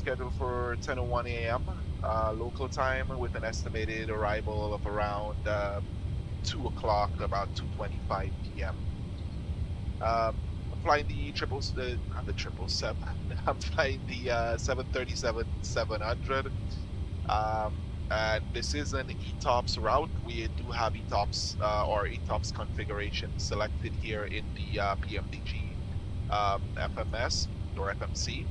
scheduled for 10:01 a.m. Local time with an estimated arrival of around 2 o'clock, about 2:25 p.m. I'm flying the not the 777. I'm flying the 737-700. And this is an ETOPS route. We do have ETOPS or ETOPS configuration selected here in the PMDG FMS or FMC.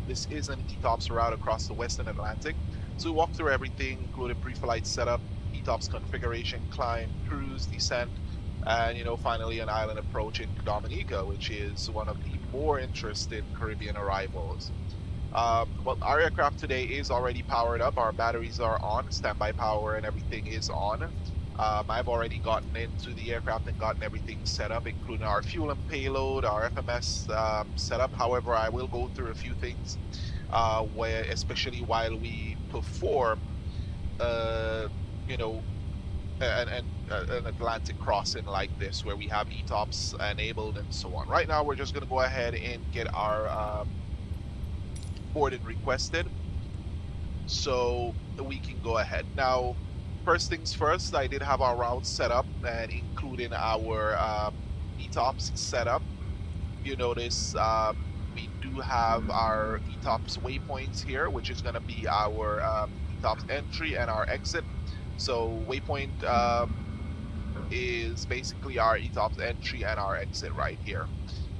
This is an ETOPS route across the Western Atlantic. So we walk through everything, including pre-flight setup, ETOPS configuration, climb, cruise, descent, and finally an island approach in Dominica, which is one of the more interesting Caribbean arrivals. Well, our aircraft today is already powered up. Our batteries are on, standby power and everything is on. I've already gotten into the aircraft and gotten everything set up, including our fuel and payload, our FMS setup. However, I will go through a few things, where especially while we perform, an Atlantic crossing like this, where we have ETOPS enabled and so on. Right now, we're just going to go ahead and get our boarding requested, so we can go ahead. Now, first things first, I did have our route set up and including our ETOPS setup. You notice we do have our ETOPS waypoints here, which is going to be our ETOPS entry and our exit. So waypoint is basically our ETOPS entry and our exit right here.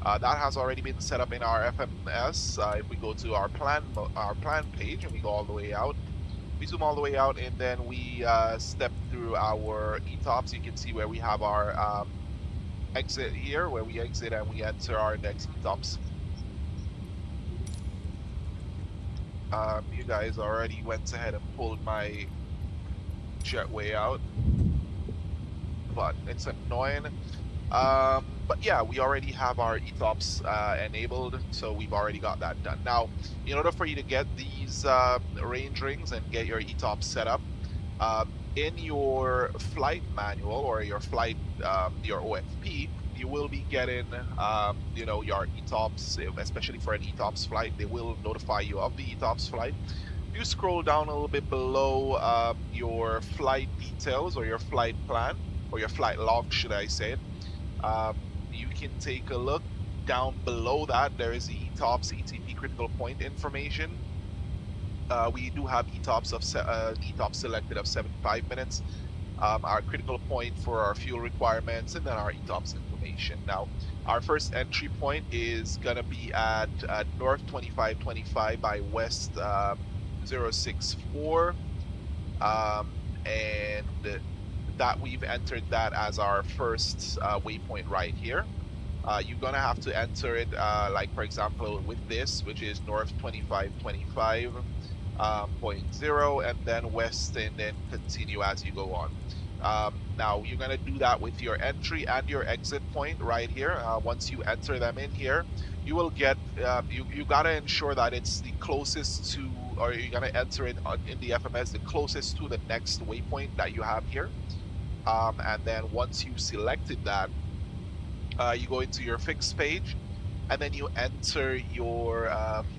That has already been set up in our FMS. If we go to our plan page and we go all the way out, we zoom all the way out, and then we step through our ETOPS. You can see where we have our exit here, where we exit and we enter our next ETOPS. You guys already went ahead and pulled my jetway out, but it's annoying. But yeah, we already have our ETOPS enabled, so we've already got that done. Now, in order for you to get these range rings and get your ETOPS set up, in your flight manual or your flight, your OFP, you will be getting, your ETOPS, especially for an ETOPS flight. They will notify you of the ETOPS flight. If you scroll down a little bit below your flight details or your flight plan, or your flight log, should I say it, you can take a look. Down below that, there is the ETOPS ETP critical point information. We do have ETOPS selected of 75 minutes, our critical point for our fuel requirements, and then our ETOPS information. Now, our first entry point is gonna be at North 2525 by West 064, and that we've entered that as our first waypoint right here. You're gonna have to enter it like, for example, with this, which is North 2525.0, and then West, and then continue as you go on. Now, you're gonna do that with your entry and your exit point right here. Once you enter them in here, you will get, you gotta ensure that it's the closest to, or you're gonna enter it in the FMS, the closest to the next waypoint that you have here. And then once you selected that, you go into your fix page, and then you enter your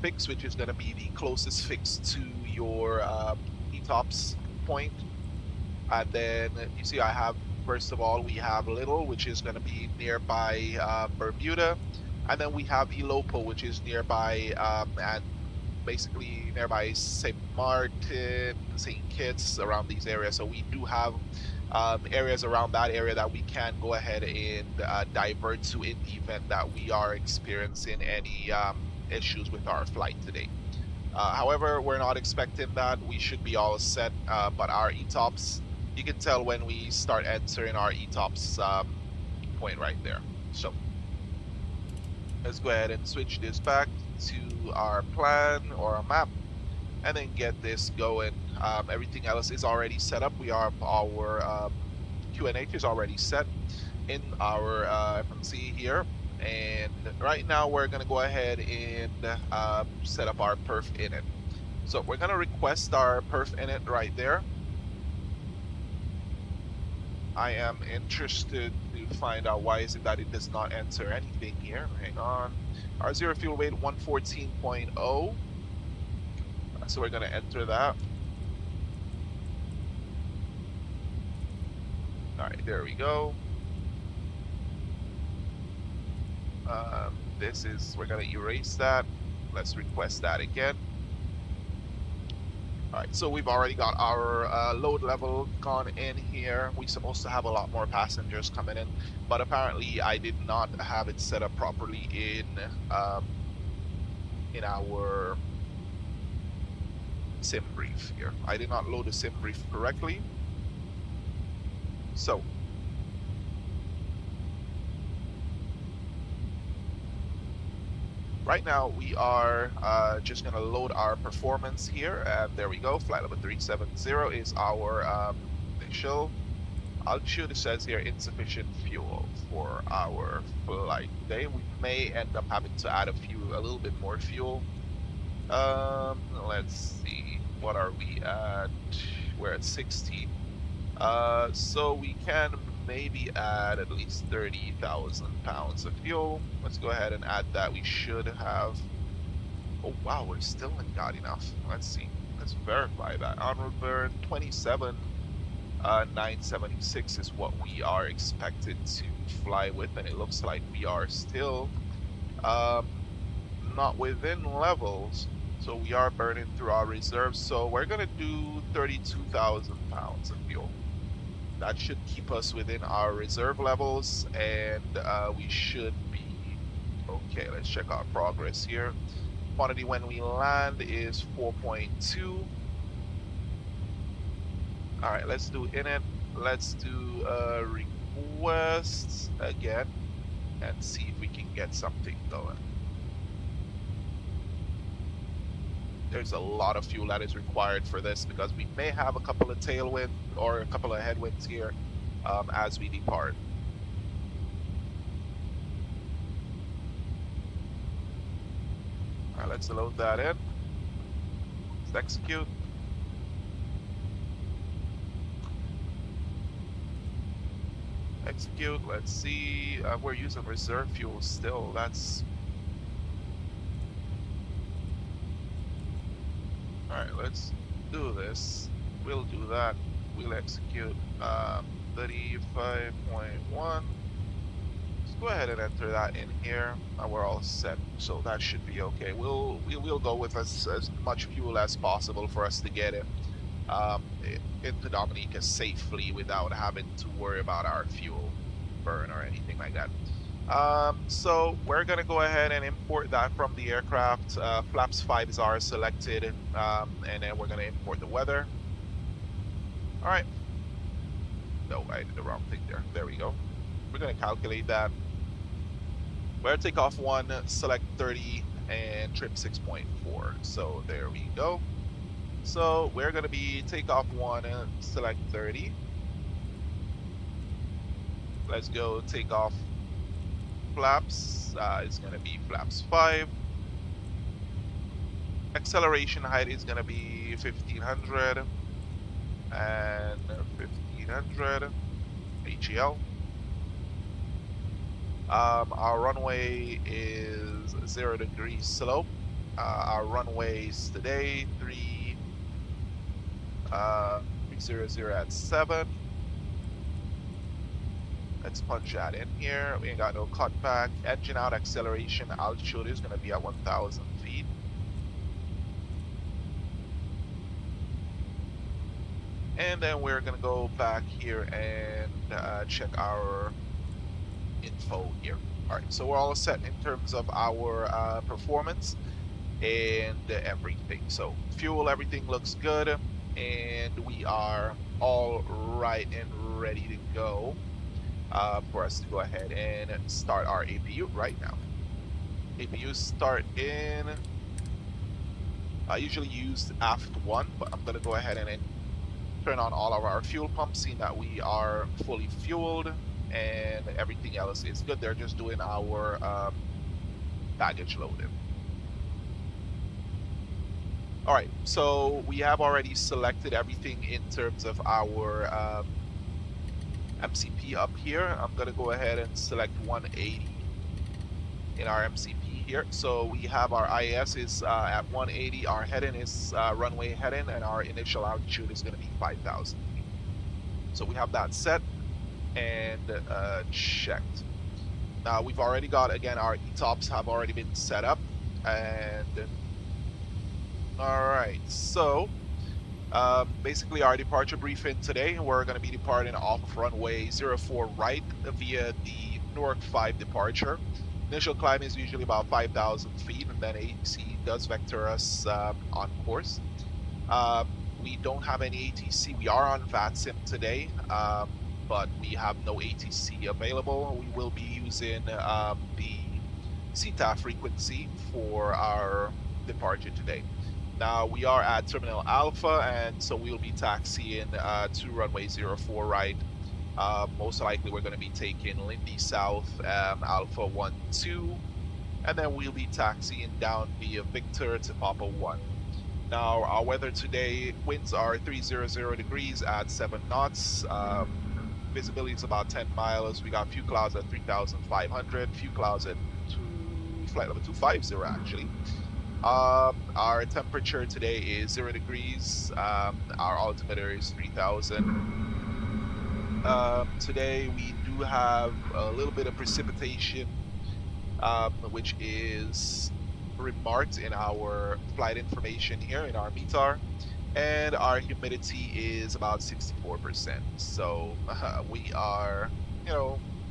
fix, which is going to be the closest fix to your ETOPS point. And then you see I have, first of all, we have Little, which is going to be nearby Bermuda, and then we have Ilopo, which is nearby and basically nearby St. Martin, St. Kitts, around these areas. So we do have areas around that area that we can go ahead and divert to in the event that we are experiencing any issues with our flight today. However, we're not expecting that. We should be all set, but our ETOPS, you can tell when we start entering our ETOPS point right there. So let's go ahead and switch this back to our plan or our map, and then get this going. Everything else is already set up. We are, our QNH is already set in our FMC here, and right now we're gonna go ahead and set up our perf init. So we're gonna request our perf init right there. I am interested to find out why is it that it does not enter anything here. Hang on. Our zero fuel weight 114.0. So we're going to enter that. All right, there we go. We're going to erase that. Let's request that again. All right, so we've already got our load level gone in here. We're supposed to have a lot more passengers coming in, but apparently I did not have it set up properly in our sim brief here. I did not load the sim brief correctly. So right now we are just going to load our performance here, and there we go. Flight level 370 is our initial altitude. It says here insufficient fuel for our flight today. We may end up having to add a little bit more fuel. Let's see, what are we at? We're at 60. So we can maybe add at least 30,000 pounds of fuel. Let's go ahead and add that. We should have, oh wow, we're still not got enough. Let's see, let's verify that. On-road burn 27,976 is what we are expected to fly with, and it looks like we are still not within levels. So we are burning through our reserves. So we're going to do 32,000 pounds of fuel. That should keep us within our reserve levels, and we should be okay. Let's check our progress here. Quantity when we land is 4.2. All right, let's do init. Let's do requests again and see if we can get something going. There's a lot of fuel that is required for this because we may have a couple of tailwind or a couple of headwinds here as we depart. All right, let's load that in. Let's execute. Execute. Let's see. We're using reserve fuel still. That's all right. Let's do this. We'll do that. We'll execute 35.1. Let's go ahead and enter that in here. We're all set, so that should be okay. We'll go with as much fuel as possible for us to get it into Dominica safely without having to worry about our fuel burn or anything like that. So we're gonna go ahead and import that from the aircraft. Flaps 5 are selected, and then we're gonna import the weather. All right. No, I did the wrong thing there. There we go. We're gonna calculate that. We're gonna take off 1, select 30, and trip 6.4. So there we go. So we're gonna be take off 1, select 30. Let's go take off flaps. It's gonna be flaps 5. Acceleration height is gonna be 1500 and 1500 AGL. Our runway is 0 degrees slope. Our runways today 300 at 7. Let's punch that in here. We ain't got no cutback. Engine out acceleration altitude is going to be at 1,000 feet. And then we're going to go back here and check our info here. All right, so we're all set in terms of our performance and everything. So fuel, everything looks good, and we are all right and ready to go for us to go ahead and start our APU right now. APU start in, I usually use aft 1, but I'm gonna go ahead and turn on all of our fuel pumps, seeing that we are fully fueled and everything else is good. They're just doing our baggage loading. All right, so we have already selected everything in terms of our MCP up here. I'm gonna go ahead and select 180 in our MCP here. So we have our IAS is at 180, our heading is runway heading, and our initial altitude is going to be 5,000 feet. So we have that set and checked. Now we've already got, again, our ETOPS have already been set up. And all right, so basically our departure briefing today, we're going to be departing off runway 04 right via the Newark 5 departure. Initial climb is usually about 5,000 feet, and then ATC does vector us on course. We don't have any ATC. We are on VATSIM today, but we have no ATC available. We will be using the CTAF frequency for our departure today. Now we are at Terminal Alpha, and so we'll be taxiing to runway 04 right. Most likely we're going to be taking Lindy South, Alpha 1-2, and then we'll be taxiing down via Victor to Papa 1. Now our weather today, winds are 300 degrees at 7 knots. Visibility is about 10 miles. We got few clouds at 3,500, few clouds at flight level 250 actually. Our temperature today is 0 degrees. Our altimeter is 3,000. Today we do have a little bit of precipitation, which is remarked in our flight information here in our METAR, and our humidity is about 64%. So we are,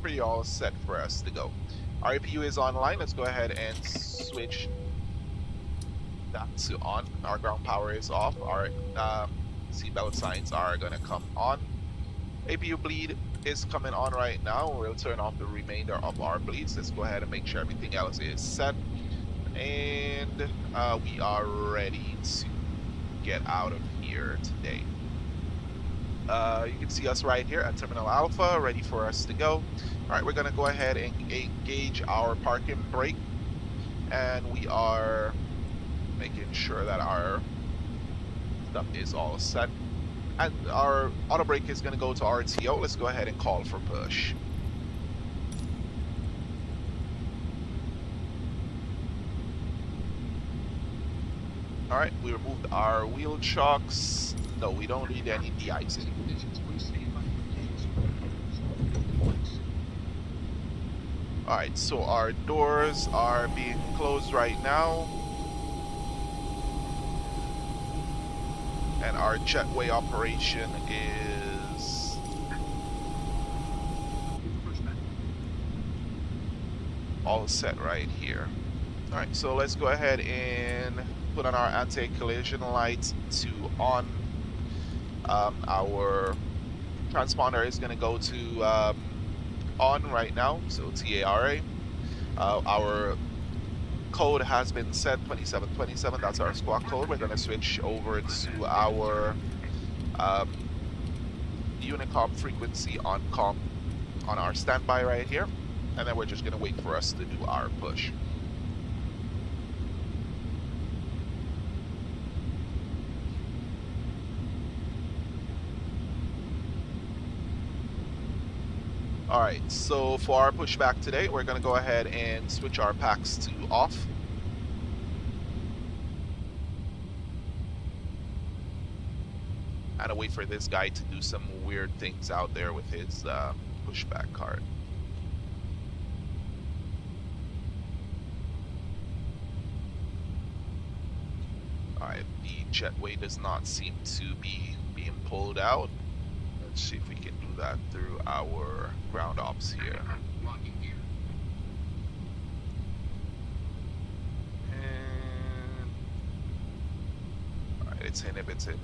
pretty all set for us to go. Our APU is online. Let's go ahead and switch that to on. Our ground power is off. Our seatbelt signs are going to come on. APU bleed is coming on right now. We'll turn off the remainder of our bleeds. Let's go ahead and make sure everything else is set. And we are ready to get out of here today. You can see us right here at Terminal Alpha, ready for us to go. All right, we're going to go ahead and engage our parking brake. And we are making sure that our stuff is all set. And our auto brake is going to go to RTO. Let's go ahead and call for push. All right, we removed our wheel chocks. No, we don't need any de-icing. All right, so our doors are being closed right now. And our jetway operation is all set right here. All right, so let's go ahead and put on our anti-collision lights to on. Our transponder is going to go to on right now, so TARA. Our code has been set 2727. That's our squawk code. We're going to switch over to our Unicom frequency on our standby right here, and then we're just going to wait for us to do our push. All right, so for our pushback today, we're going to go ahead and switch our packs to off. And wait for this guy to do some weird things out there with his pushback card. All right, the jetway does not seem to be being pulled out. Let's see if we can do that through our ground ops here. And all right, it's inhibited.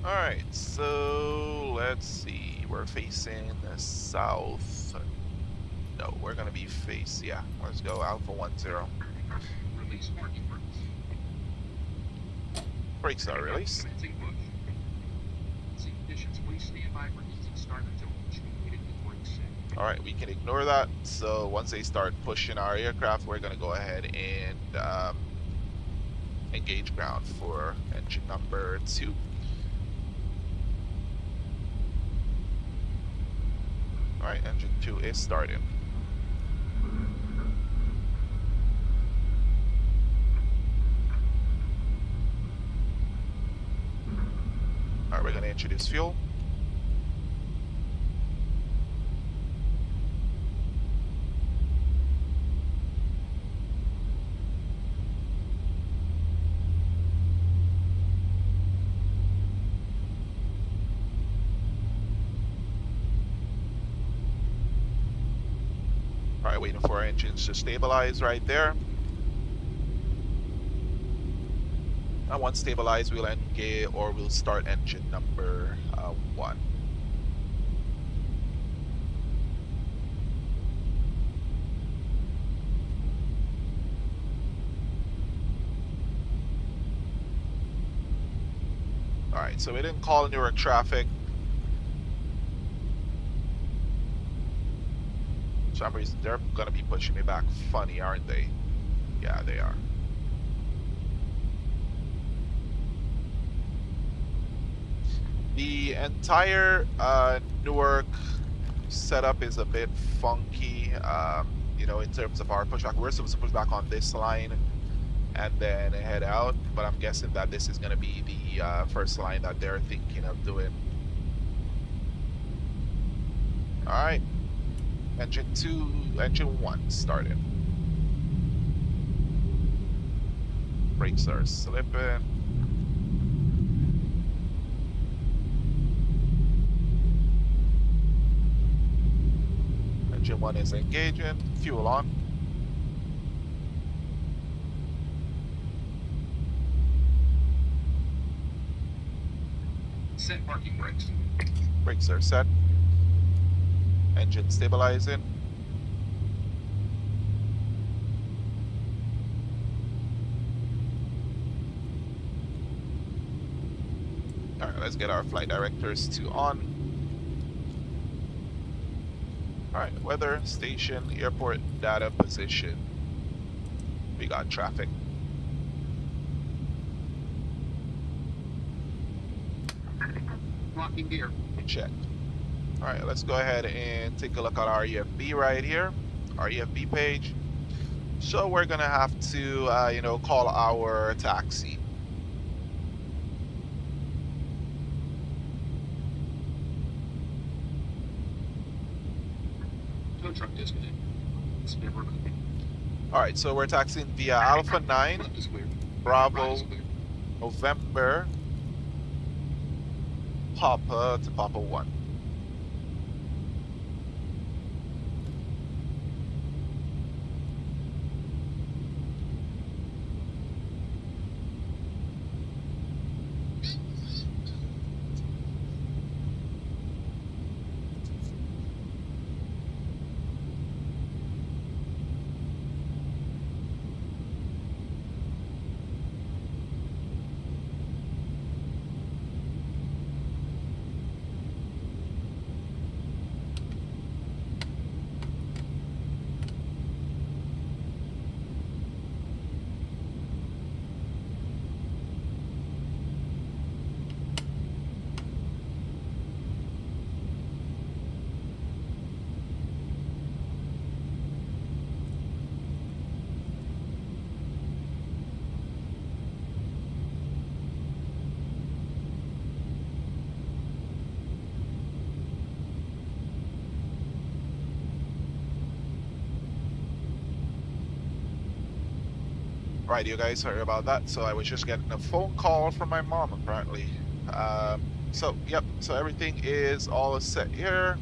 All right, so let's see. We're facing the south. No, we're gonna be yeah, let's go Alpha 10. Brakes are released. All right, we can ignore that. So once they start pushing our aircraft, we're gonna go ahead and engage ground for engine number 2. All right, engine 2 is starting. All right, we're gonna introduce fuel. All right, waiting for our engines to stabilize right there. And once stabilized, we'll engage or we'll start engine number 1. All right, so we didn't call Newark traffic. For some reason, they're gonna be pushing me back funny, aren't they? Yeah, they are. The entire Newark setup is a bit funky, you know, in terms of our pushback. We're supposed to push back on this line and then head out, but I'm guessing that this is going to be the first line that they're thinking of doing. All right, engine 1 started. Brakes are slipping. Engine 1 is engaging, fuel on. Set parking brakes. Brakes are set. Engine stabilizing. All right, let's get our flight directors to on. All right, weather, station, airport data, position. We got traffic. Locking gear. Check. All right, let's go ahead and take a look at our EFB right here, our EFB page. So we're gonna have to, you know, call our taxi. Tow truck disconnect. All right, so we're taxiing via Alpha 9, Left is clear. Bravo, Right is clear. November, Papa to Papa 1. Right, you guys, sorry about that. So I was just getting a phone call from my mom, apparently. So, yep, so everything is all set here.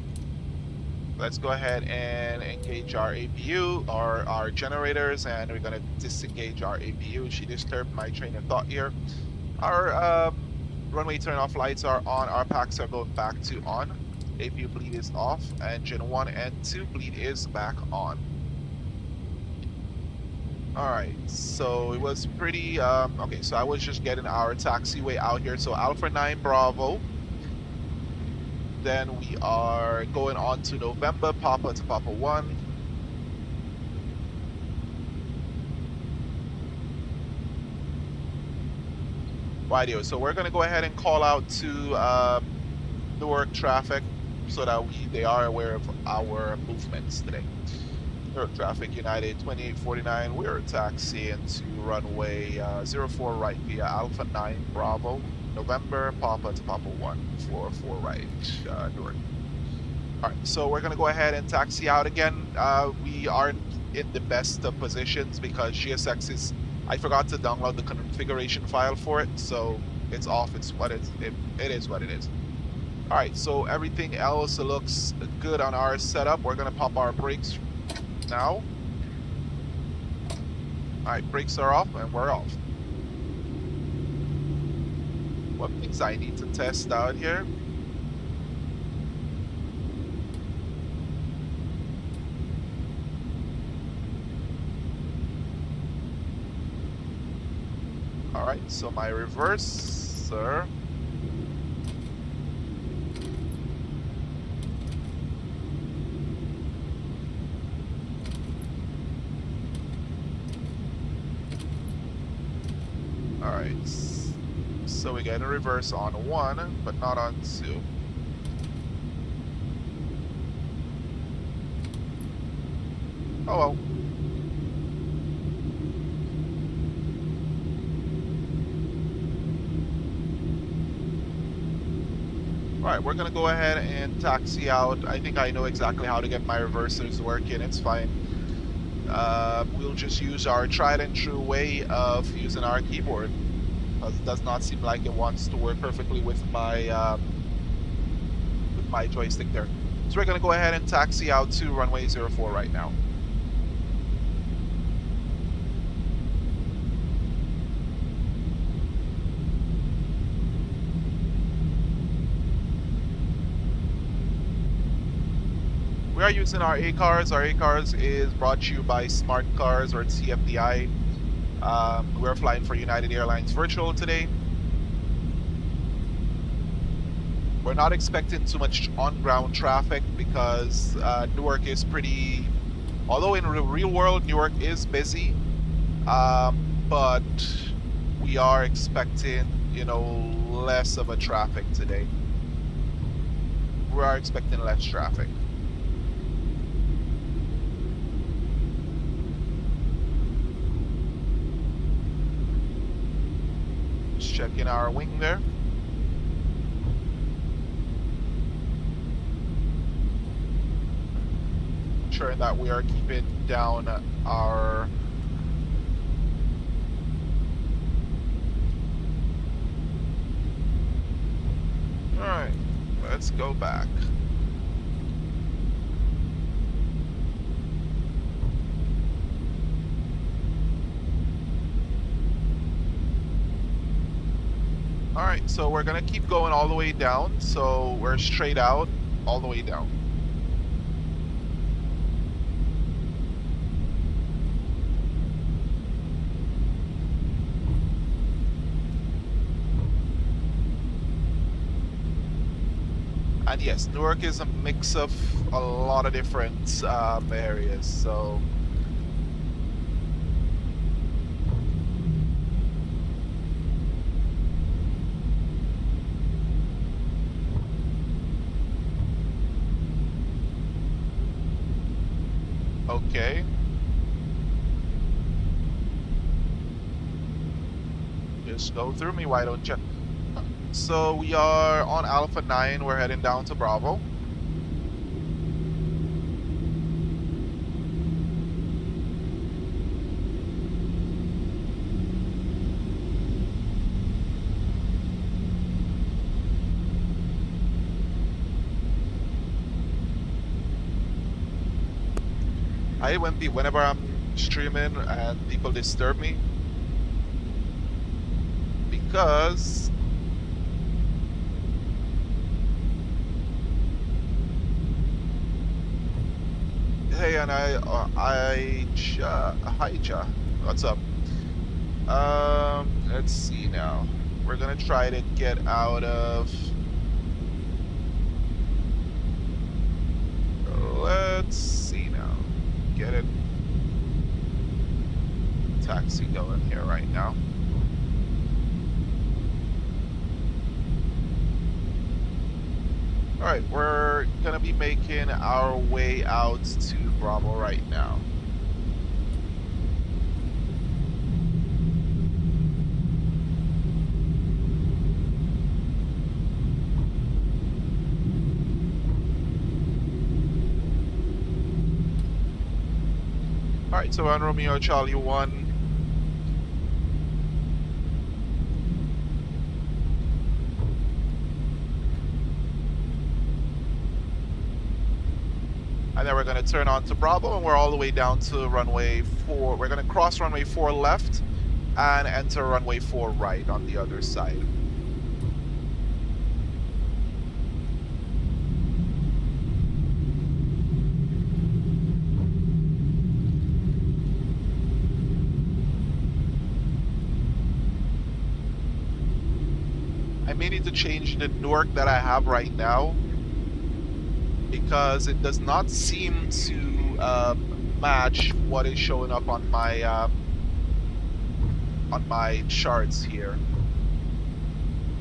Let's go ahead and engage our APU, our generators, and we're gonna disengage our APU. She disturbed my train of thought here. Our runway turn off lights are on, our packs are going back to on. APU bleed is off, engine 1 and 2 bleed is back on. Alright, so it was pretty, okay, so I was just getting our taxiway out here. So Alpha 9 Bravo. Then we are going on to November, Papa to Papa 1. Radio. So we're going to go ahead and call out to Newark traffic so that they are aware of our movements today. Newark traffic, United 2849. We're taxiing to runway 04 right via Alpha 9 Bravo, November, Papa to Papa 144 right, Newark. All right, so we're going to go ahead and taxi out again. We aren't in the best of positions because GSX is, I forgot to download the configuration file for it, so it's off. It is what it is. All right, so everything else looks good on our setup. We're going to pop our brakes now. All right, brakes are off and we're off. What things I need to test out here? All right, so my reverser. All right, so we get a reverse on 1, but not on 2. Oh well. All right, we're gonna go ahead and taxi out. I think I know exactly how to get my reversers working. It's fine. We'll just use our tried and true way of using our keyboard, because it does not seem like it wants to work perfectly with my joystick there. So we're gonna go ahead and taxi out to runway 04 right now. We are using our A-Cars. Our A-Cars is brought to you by Smart Cars or CFDI. We're flying for United Airlines Virtual today. We're not expecting too much on-ground traffic because Newark is pretty, although in the real world Newark is busy, but we are expecting, less of a traffic today. We are expecting less traffic. Just checking our wing there. Ensuring that we are keeping down our Alright, let's go back. Alright, so we're gonna keep going all the way down, so we're straight out all the way down. And yes, Newark is a mix of a lot of different areas, so okay. Just go through me, why don't you? So we are on Alpha 9, we're heading down to Bravo. I hate whenever I'm streaming and people disturb me, because hey, and hi Cha, what's up? Let's see now. We're gonna try to get out of. Let's see now. Get it. Taxi going here right now. All right, we're gonna be making our way out to Bravo right now. All right, so on Romeo Charlie 1. And then we're going to turn on to Bravo, and we're all the way down to runway 4. We're going to cross runway 4 left and enter runway 4 right on the other side. I may need to change the Newark that I have right now, because it does not seem to match what is showing up on my charts here.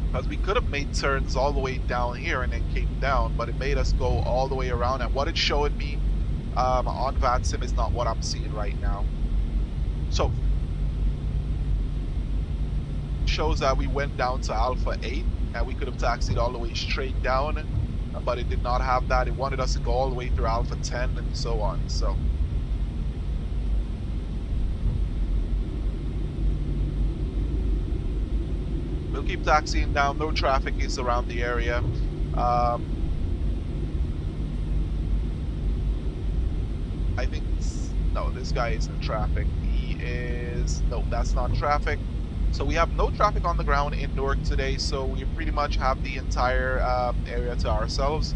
Because we could have made turns all the way down here and then came down, but it made us go all the way around, and what it's showing me on VATSIM is not what I'm seeing right now. So shows that we went down to Alpha 8 and we could have taxied all the way straight down, but it did not have that. It wanted us to go all the way through Alpha 10 and so on. So we'll keep taxiing down. No traffic is around the area. I think, no, this guy isn't traffic. He is, no, that's not traffic. So we have no traffic on the ground in Newark today, so we pretty much have the entire area to ourselves.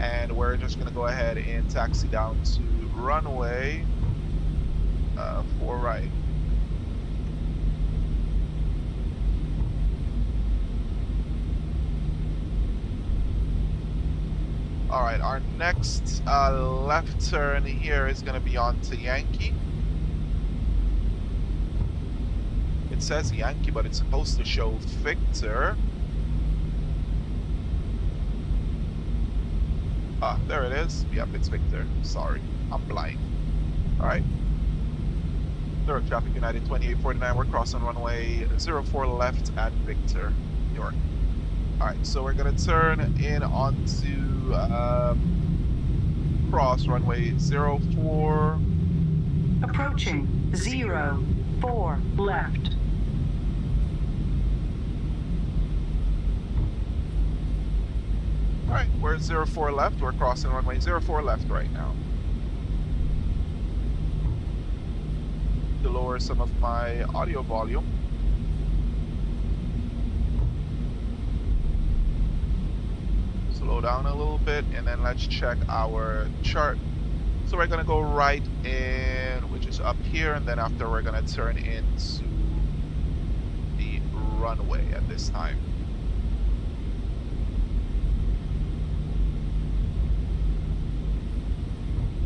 And we're just going to go ahead and taxi down to runway 4 right. All right, our next left turn here is going to be onto Yankee. It says Yankee, but it's supposed to show Victor. Ah, there it is. Yep, it's Victor. Sorry, I'm blind. All right. Newark Traffic United 2849. We're crossing runway 04 left at Victor, New York. All right, so we're gonna turn in onto cross runway 04. Approaching 04 left. All right, we're at 04 left. We're crossing runway 04 left right now. To lower some of my audio volume. Slow down a little bit, and then let's check our chart. So we're gonna go right in, which is up here, and then after we're gonna turn into the runway at this time.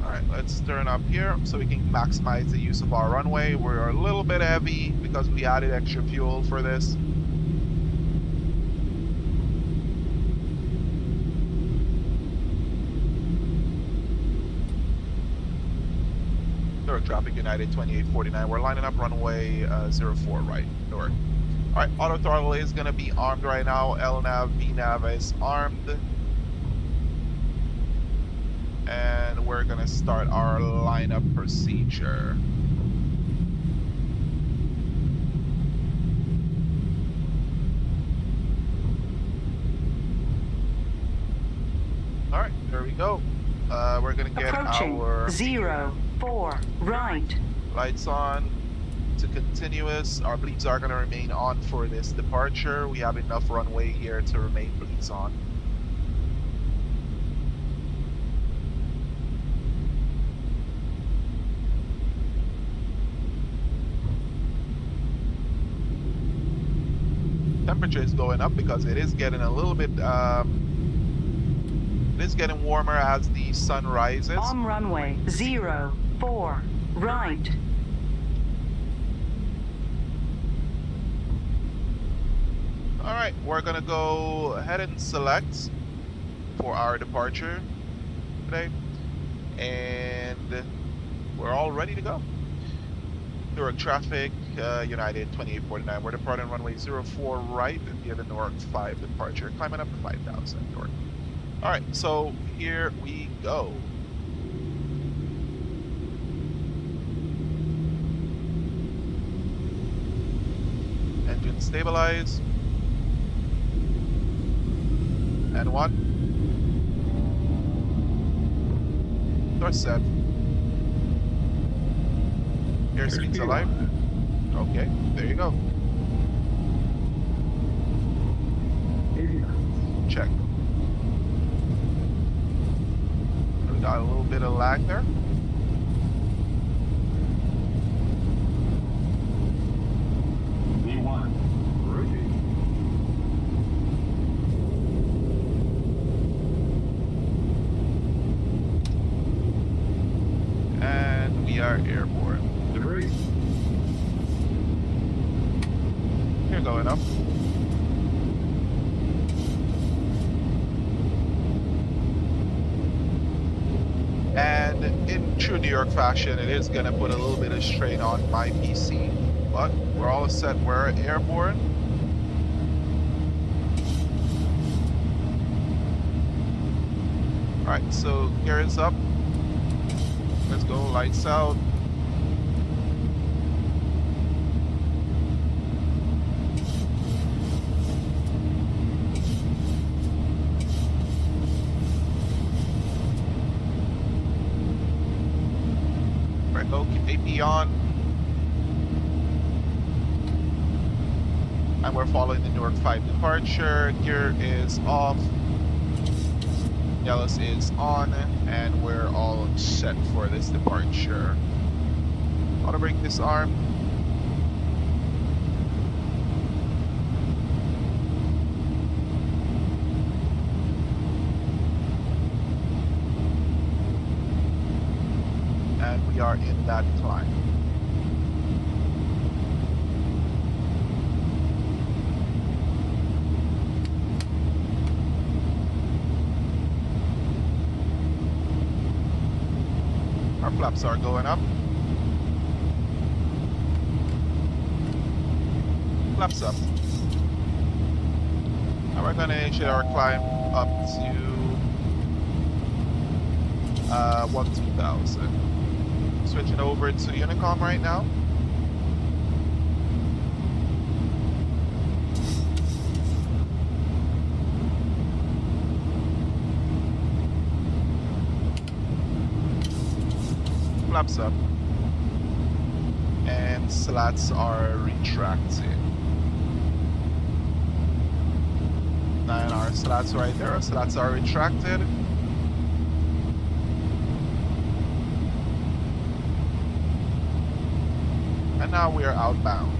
Alright, let's turn up here so we can maximize the use of our runway. We're a little bit heavy because we added extra fuel for this. Newark Traffic United 2849. We're lining up runway 04 right, Newark. Alright, auto throttle is going to be armed right now. LNAV, VNAV is armed. And we're gonna start our lineup procedure. All right, there we go. We're gonna get Approaching our 04 right. lights on to continuous. Our bleeds are gonna remain on for this departure. We have enough runway here to remain bleeds on. Temperature is going up because it is getting a little bit it is getting warmer as the sun rises. On runway 04 right. All right, we're gonna go ahead and select for our departure today. And we're all ready to go. Newark traffic, United 2849. We're departing runway 04 right via the Newark 5 departure, climbing up to 5,000 Newark. All right, so here we go. Engine stabilize. And 1. Door set. Airspeed's alive. Okay, there you go. Check. We got a little bit of lag there. V1, rotating. And we are airborne. Debris. You're going up. And in true New York fashion, it is going to put a little bit of strain on my PC. But we're all set. We're airborne. All right, so gear is up. Let's go. Lights out. Right, go. Keep AP on. And we're following the Newark 5 departure. Gear is off. Yellows is on, and we're all set for this departure. Auto brake disarm. And we are in that climb. Our flaps are going up. Flaps up. Now we're gonna initiate our climb up to 12,000. Switching over to Unicom right now. Flaps up. And slats are retracting. And our slats right there. Our slats are retracted. And now we are outbound.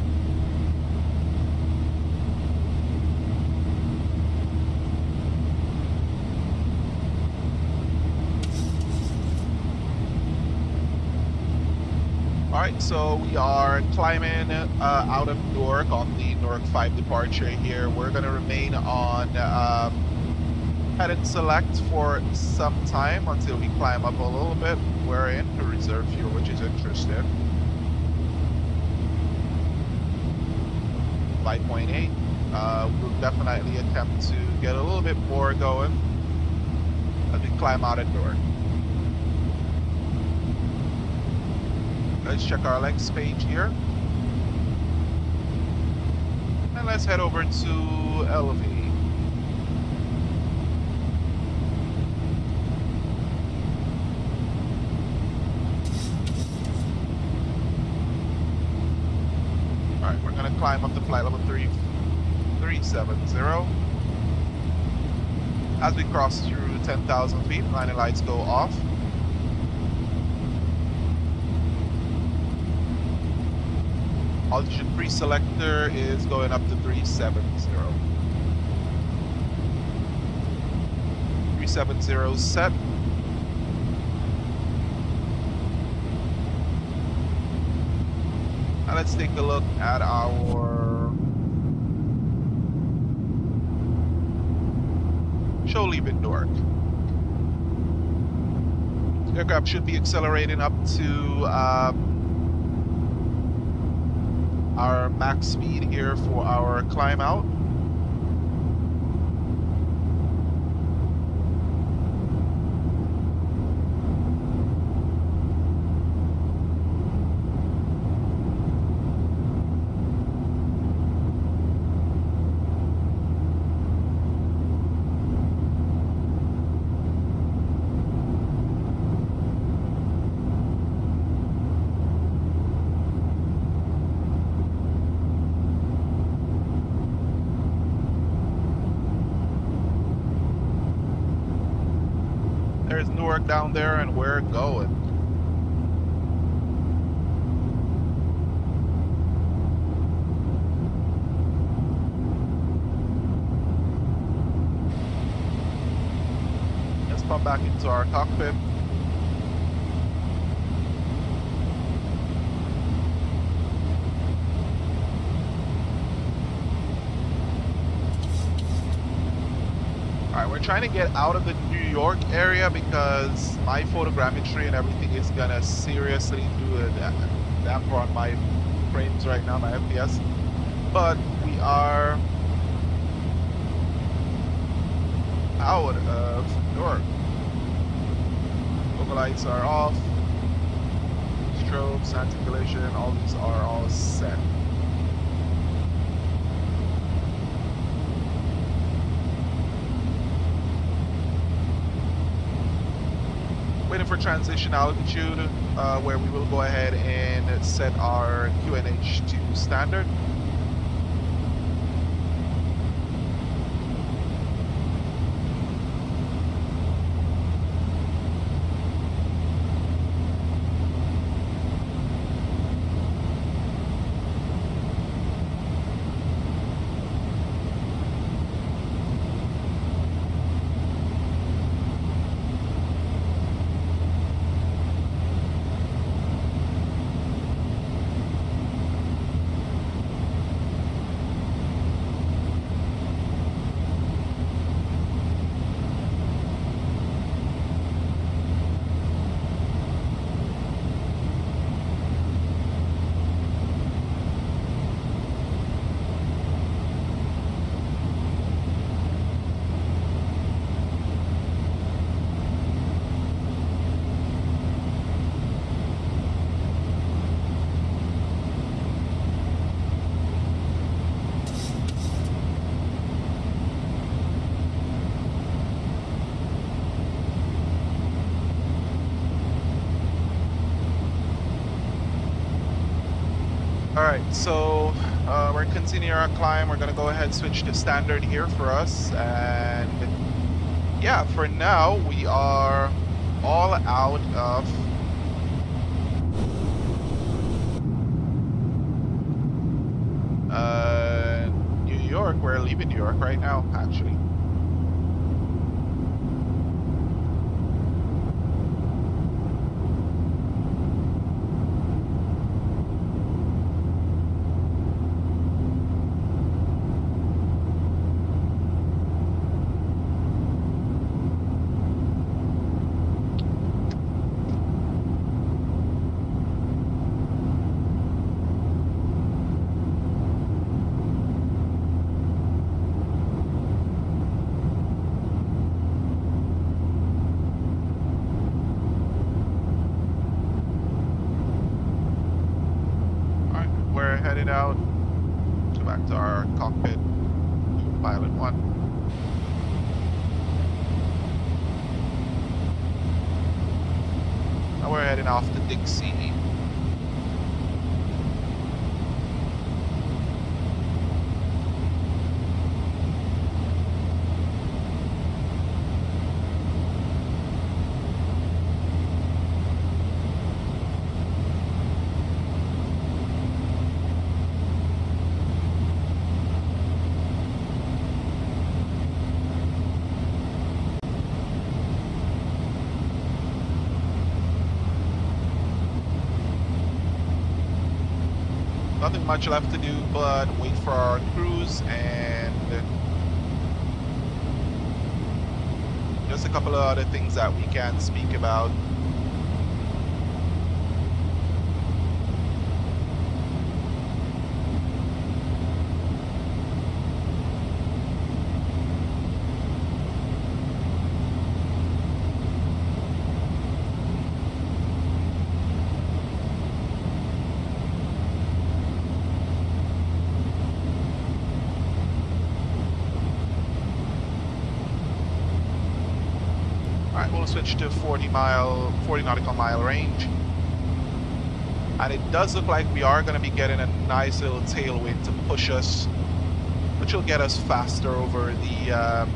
Alright, so we are climbing out of Newark on the Newark 5 departure here. We're going to remain on head and select for some time until we climb up a little bit. We're in to reserve fuel, which is interesting. 5.8. We'll definitely attempt to get a little bit more going as we climb out of Newark. Let's check our lengths page here. And let's head over to LV. Alright, we're going to climb up to flight level 370. As we cross through 10,000 feet, landing lights go off. Altitude pre-selector is going up to 370. 370 set. Now let's take a look at our show leaving Newark. Aircraft should be accelerating up to our max speed here for our climb out. There's Newark down there, and we're going. Let's pump back into our cockpit. Alright, we're trying to get out of the New York area because my photogrammetry and everything is gonna seriously do a damper on my frames right now, my FPS. But we are out of Newark. Local lights are off. Strobes, anti-collision, all these are all set. Waiting for transition altitude, where we will go ahead and set our QNH2 standard. Alright, so we're continuing our climb. We're gonna go ahead and switch to standard here for us, and yeah, for now we are all out of New York. We're leaving New York right now, actually. Headed out, go back to our cockpit, pilot one. Now we're heading off to Dixie. Nothing much left to do but wait for our cruise and just a couple of other things that we can speak about. We'll switch to 40 nautical mile range, and it does look like we are going to be getting a nice little tailwind to push us, which will get us faster over the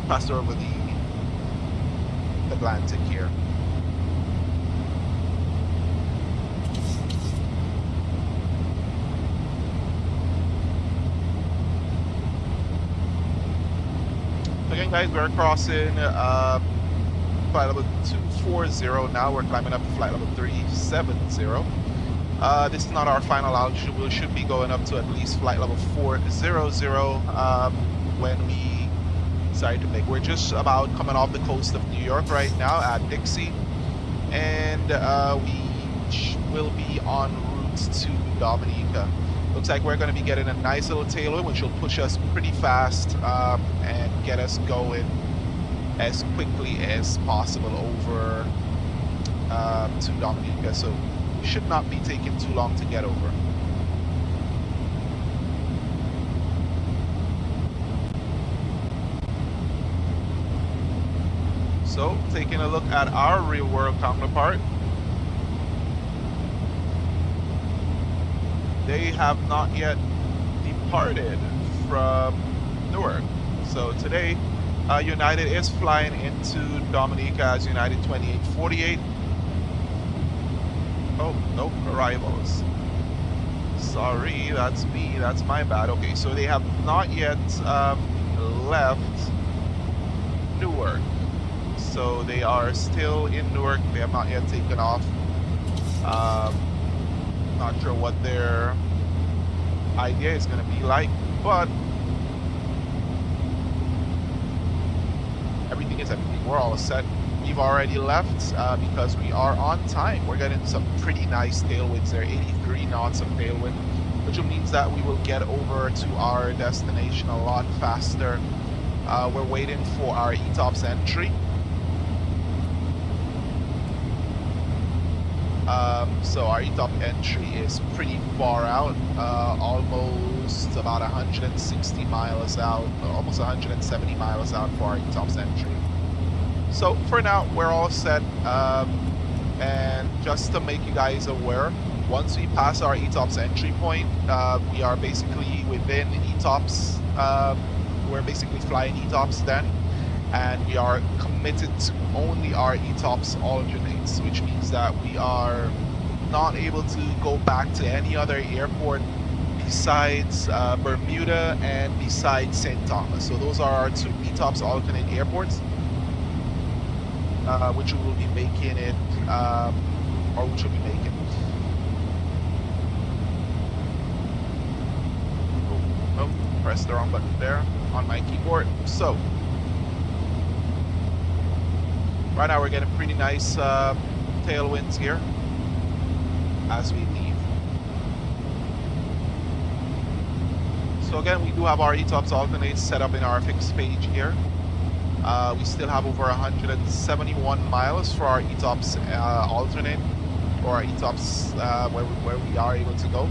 faster over the Atlantic here. Again, guys, we're crossing flight level 240 now. We're climbing up to flight level 370. This is not our final altitude. We should be going up to at least flight level 400 when we decide to make. We're just about coming off the coast of New York right now at Dixie, and we will be en route to Dominica. Looks like we're going to be getting a nice little tailwind, which will push us pretty fast and get us going as quickly as possible over to Dominica. So it should not be taking too long to get over. So taking a look at our real world counterpart, they have not yet departed from Newark. So today, United is flying into Dominica as United 2848. Oh, no arrivals. Sorry, that's me, that's my bad. Okay, so they have not yet left Newark. So they are still in Newark. They have not yet taken off. Not sure what their idea is going to be like, but everything is everything. We're all set. We've already left because we are on time. We're getting some pretty nice tailwinds there, 83 knots of tailwind, which means that we will get over to our destination a lot faster. We're waiting for our ETOPS entry. So our ETOP entry is pretty far out, almost about 160 miles out, almost 170 miles out for our ETOPS entry. So for now, we're all set. And just to make you guys aware, once we pass our ETOPS entry point, we are basically within ETOPS. We're basically flying ETOPS then, and we are committed to only our ETOPS alternates, which means that we are not able to go back to any other airport besides Bermuda and besides St. Thomas. So those are our two ETOPS alternate airports, which we will be making it, or which will be making. Oh, pressed the wrong button there on my keyboard. So right now we're getting pretty nice tailwinds here as we leave. So again, we do have our ETOPS alternates set up in our fixed page here. We still have over 171 miles for our ETOPS alternate, or our ETOPS where we are able to go.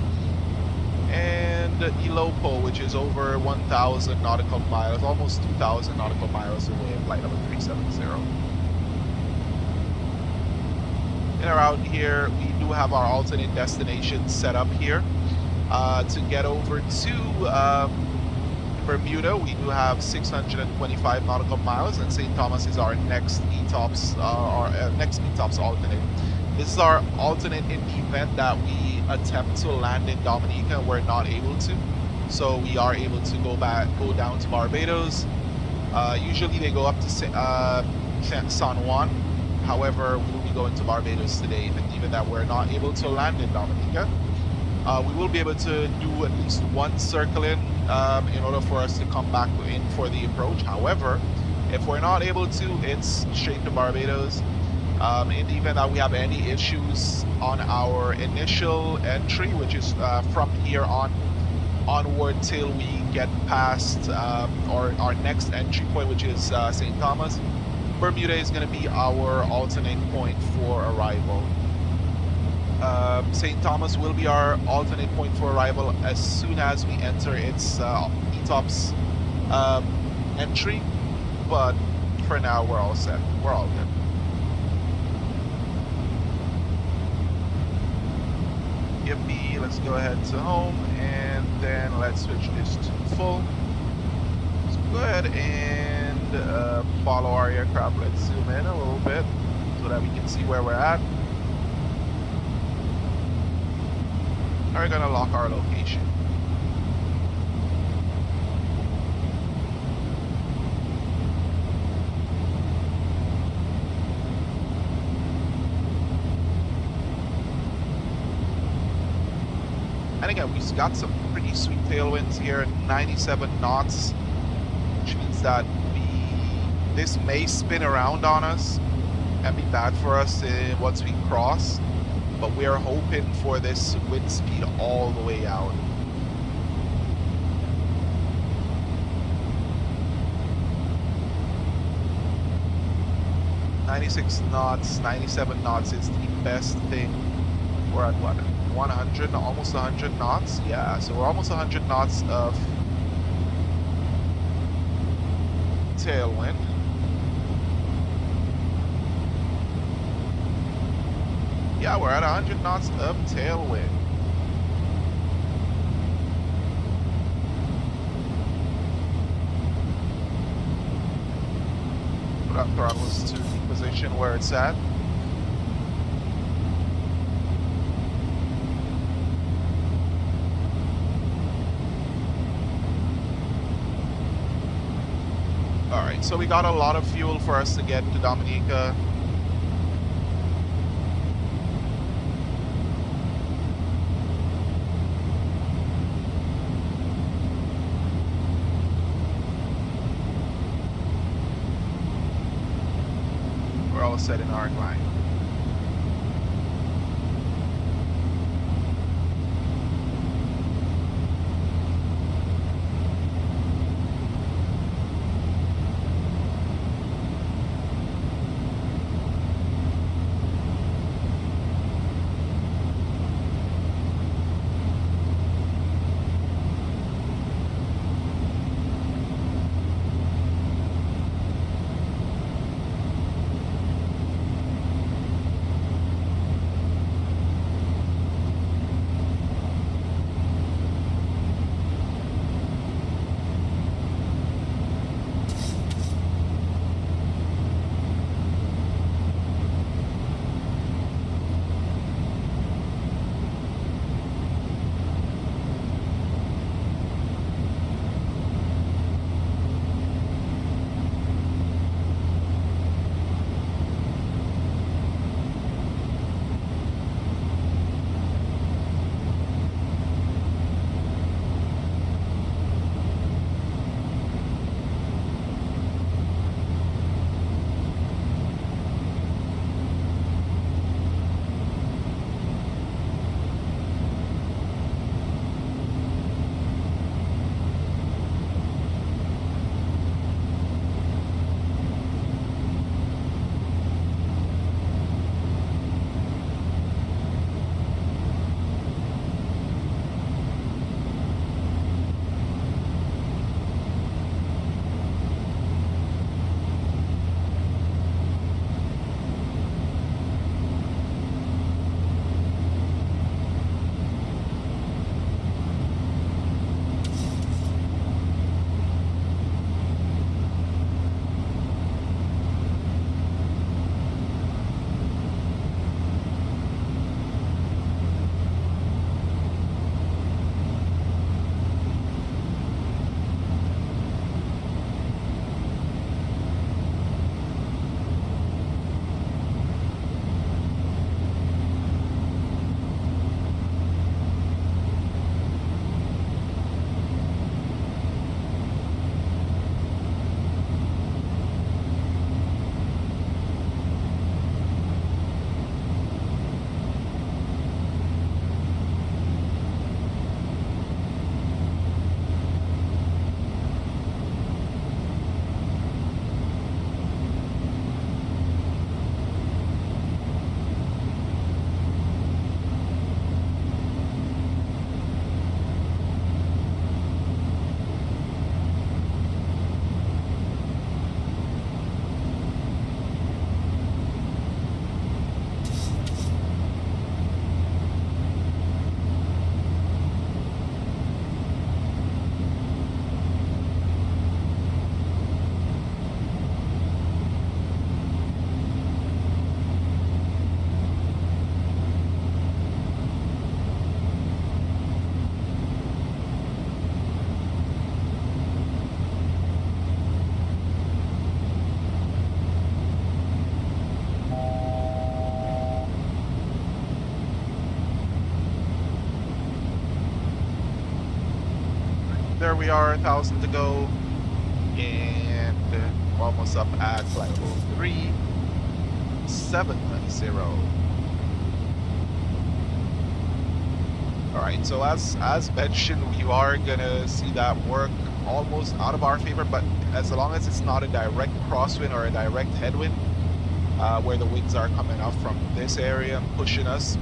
And ELOPO, which is over 1,000 nautical miles, almost 2,000 nautical miles away, flight number 370. And around here, we do have our alternate destinations set up here. To get over to Bermuda, we do have 625 nautical miles, and St. Thomas is our next ETOPS, next ETOPS alternate. This is our alternate in the event that we attempt to land in Dominica and we're not able to. So we are able to go down to Barbados. Usually they go up to San Juan. However, we will be going to Barbados today, in the event that we're not able to land in Dominica. We will be able to do at least one circle in order for us to come back in for the approach. However, If we're not able to, it's straight to Barbados. In the event that we have any issues on our initial entry, which is from here onward till we get past our next entry point, which is St. Thomas, Bermuda is going to be our alternate point for arrival. St. Thomas will be our alternate point for arrival as soon as we enter its ETOPS entry, but for now we're all set. We're all good. Give me, let's go ahead to home, and then let's switch this to full. Let's go ahead and follow our aircraft. Let's zoom in a little bit so that we can see where we're at. We're gonna lock our location. And again, we've got some pretty sweet tailwinds here, 97 knots, which means that this may spin around on us and be bad for us once we cross, but we are hoping for this wind speed all the way out. "96 knots, 97 knots is the best thing." We're at what? 100, almost 100 knots. Yeah, so we're almost 100 knots of tailwind. Yeah, we're at 100 knots of tailwind. Put our throttles to the position where it's at. Alright, so we got a lot of fuel for us to get to Dominica. We're all set in our climb. There we are, 1,000 to go, and we're almost up at flight level 370. All right, so as mentioned, we are gonna see that work almost out of our favor, but as long as it's not a direct crosswind or a direct headwind, where the winds are coming up from this area and pushing us,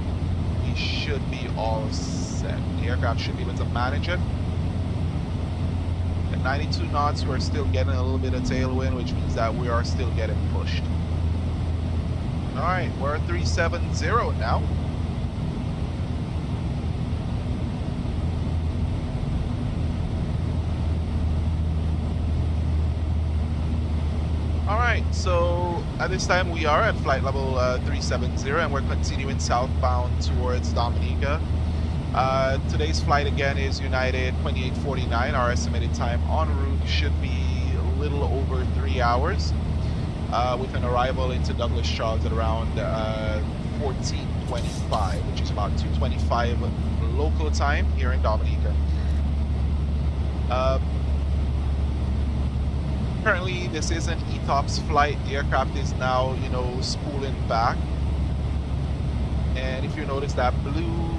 we should be all set. The aircraft should be able to manage it. At 92 knots, we're still getting a little bit of tailwind, which means that we are still getting pushed. All right, we're at 370 now. All right, so at this time we are at flight level 370, and we're continuing southbound towards Dominica. Today's flight again is United 2849. Our estimated time en route should be a little over 3 hours, with an arrival into Douglas Charles at around 14:25, which is about 2:25 local time here in Dominica. Currently, this is an ETOPS flight. The aircraft is now, spooling back. And if you notice that blue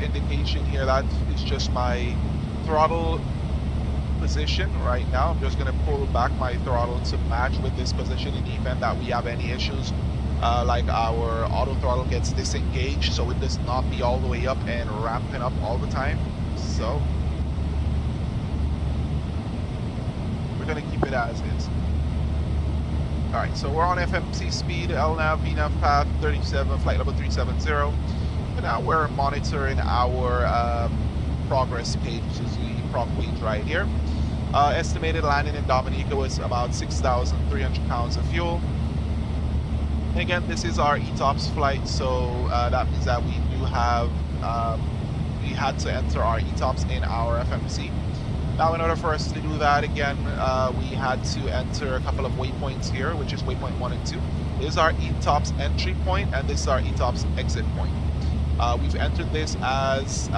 indication here, that is just my throttle position right now. I'm just going to pull back my throttle to match with this position in the event that we have any issues, like our auto throttle gets disengaged, so it does not be all the way up and ramping up all the time. So going to keep it as is. All right, so we're on FMC speed, LNAV, VNAV path 37, flight level 370. And now we're monitoring our progress page, which is the prog page right here. Estimated landing in Dominica was about 6,300 pounds of fuel. And again, this is our ETOPS flight, so that means that we do have, we had to enter our ETOPS in our FMC. Now, in order for us to do that, again, we had to enter a couple of waypoints here, which is waypoint 1 and 2. This is our ETOPS entry point, and this is our ETOPS exit point. We've entered this as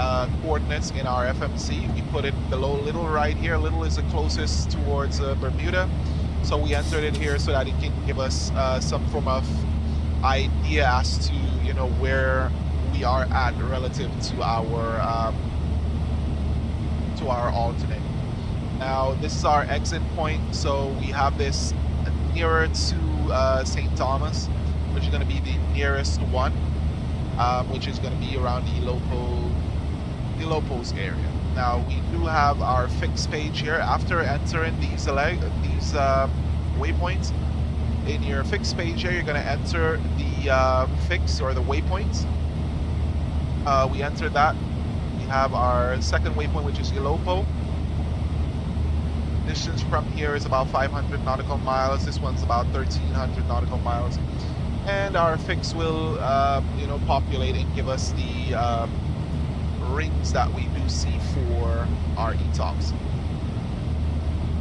coordinates in our FMC. We put it below Little right here. Little is the closest towards Bermuda. So we entered it here so that it can give us some form of idea as to, where we are at relative to our alternate. Now, this is our exit point, so we have this nearer to St. Thomas, which is going to be the nearest one, which is going to be around the Lopos area. Now, we do have our fix page here. After entering these waypoints, in your fix page here, you're going to enter the fix or the waypoints. We entered that. We have our second waypoint, which is Ilopo. Distance from here is about 500 nautical miles. This one's about 1,300 nautical miles. And our fix will, populate and give us the rings that we do see for our ETOPS.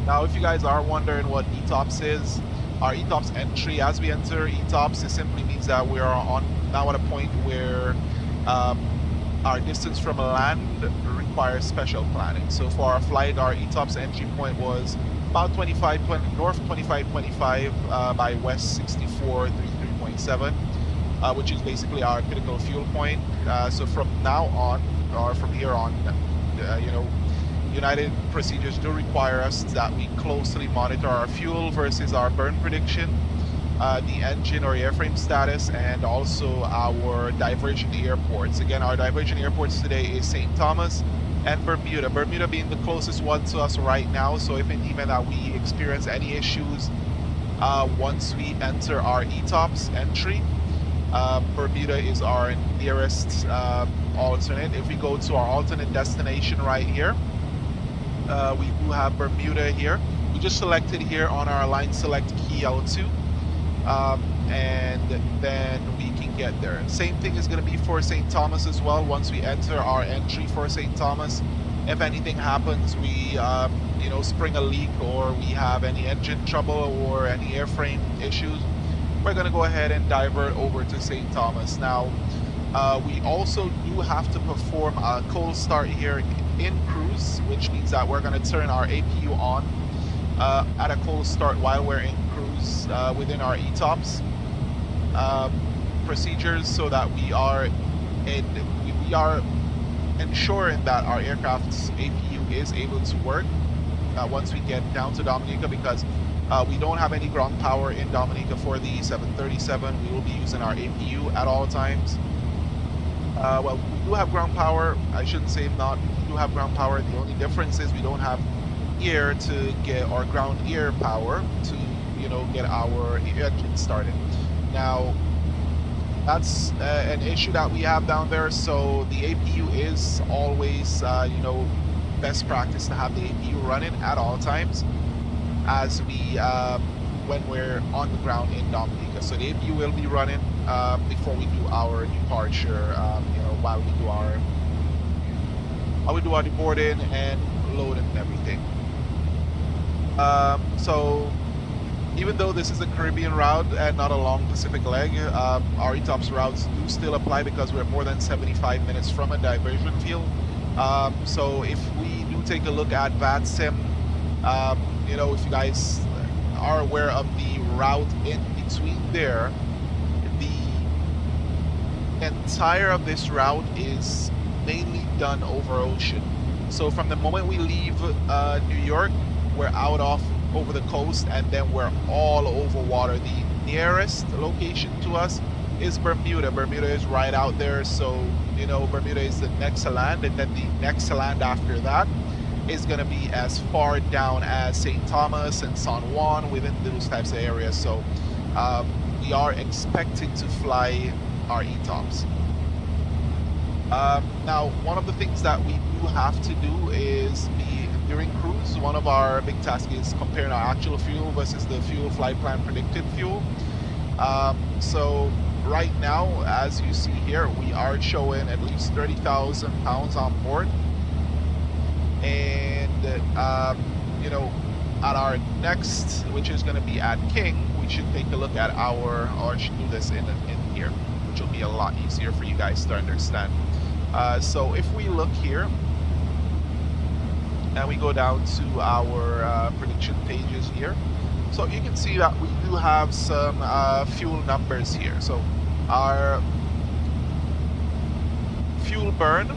Now, if you guys are wondering what ETOPS is, our ETOPS entry, as we enter ETOPS, it simply means that we are now at a point where our distance from land requires special planning. So for our flight, our ETOPS entry point was about north 2525 by west 6433.7, which is basically our critical fuel point. So from now on, or from here on, United procedures do require us that we closely monitor our fuel versus our burn prediction, the engine or airframe status, and also our divergent airports. Again, our divergent airports today is St. Thomas and Bermuda. Bermuda being the closest one to us right now. So if in the event that we experience any issues once we enter our ETOPS entry, Bermuda is our nearest alternate. If we go to our alternate destination right here, we do have Bermuda here. We just selected here on our line select key L2, and then we can get there. Same thing is going to be for St. Thomas as well. Once we enter our entry for St. Thomas, if anything happens, we spring a leak, or we have any engine trouble or any airframe issues, we're going to go ahead and divert over to St. Thomas. Now, we also do have to perform a cold start here in cruise, which means that we're going to turn our APU on at a cold start while we're in cruise within our ETOPS procedures, so that we are ensuring that our aircraft's APU is able to work once we get down to Dominica, because we don't have any ground power in Dominica for the 737. We will be using our APU at all times. Well, we do have ground power. I shouldn't say not. We do have ground power. The only difference is we don't have air to get our ground air power to, get our engine started. Now, that's an issue that we have down there. So the APU is always, best practice to have the APU running at all times as we, when we're on the ground in Dominica. So the APU will be running before we do our departure, while we do our deboarding and loading and everything. So even though this is a Caribbean route and not a long Pacific leg, our ETOPS routes do still apply because we're more than 75 minutes from a diversion field. So if we do take a look at VATSIM, if you guys are aware of the route in between there, the entire of this route is mainly done over ocean. So from the moment we leave New York, we're out off over the coast, and then we're all over water. The nearest location to us is Bermuda. Bermuda is right out there, so Bermuda is the next to land, and then the next to land after that is going to be as far down as St. Thomas and San Juan, within those types of areas. So we are expecting to fly our ETOPS. Now, one of the things that we do have to do is during cruise, one of our big tasks is comparing our actual fuel versus the fuel flight plan predicted fuel. So right now, as you see here, we are showing at least 30,000 pounds on board. And, at our next, which is going to be at King, we should take a look at or I should do this in here, which will be a lot easier for you guys to understand. So if we look here, and we go down to our prediction pages here, so you can see that we do have some fuel numbers here. So our fuel burn,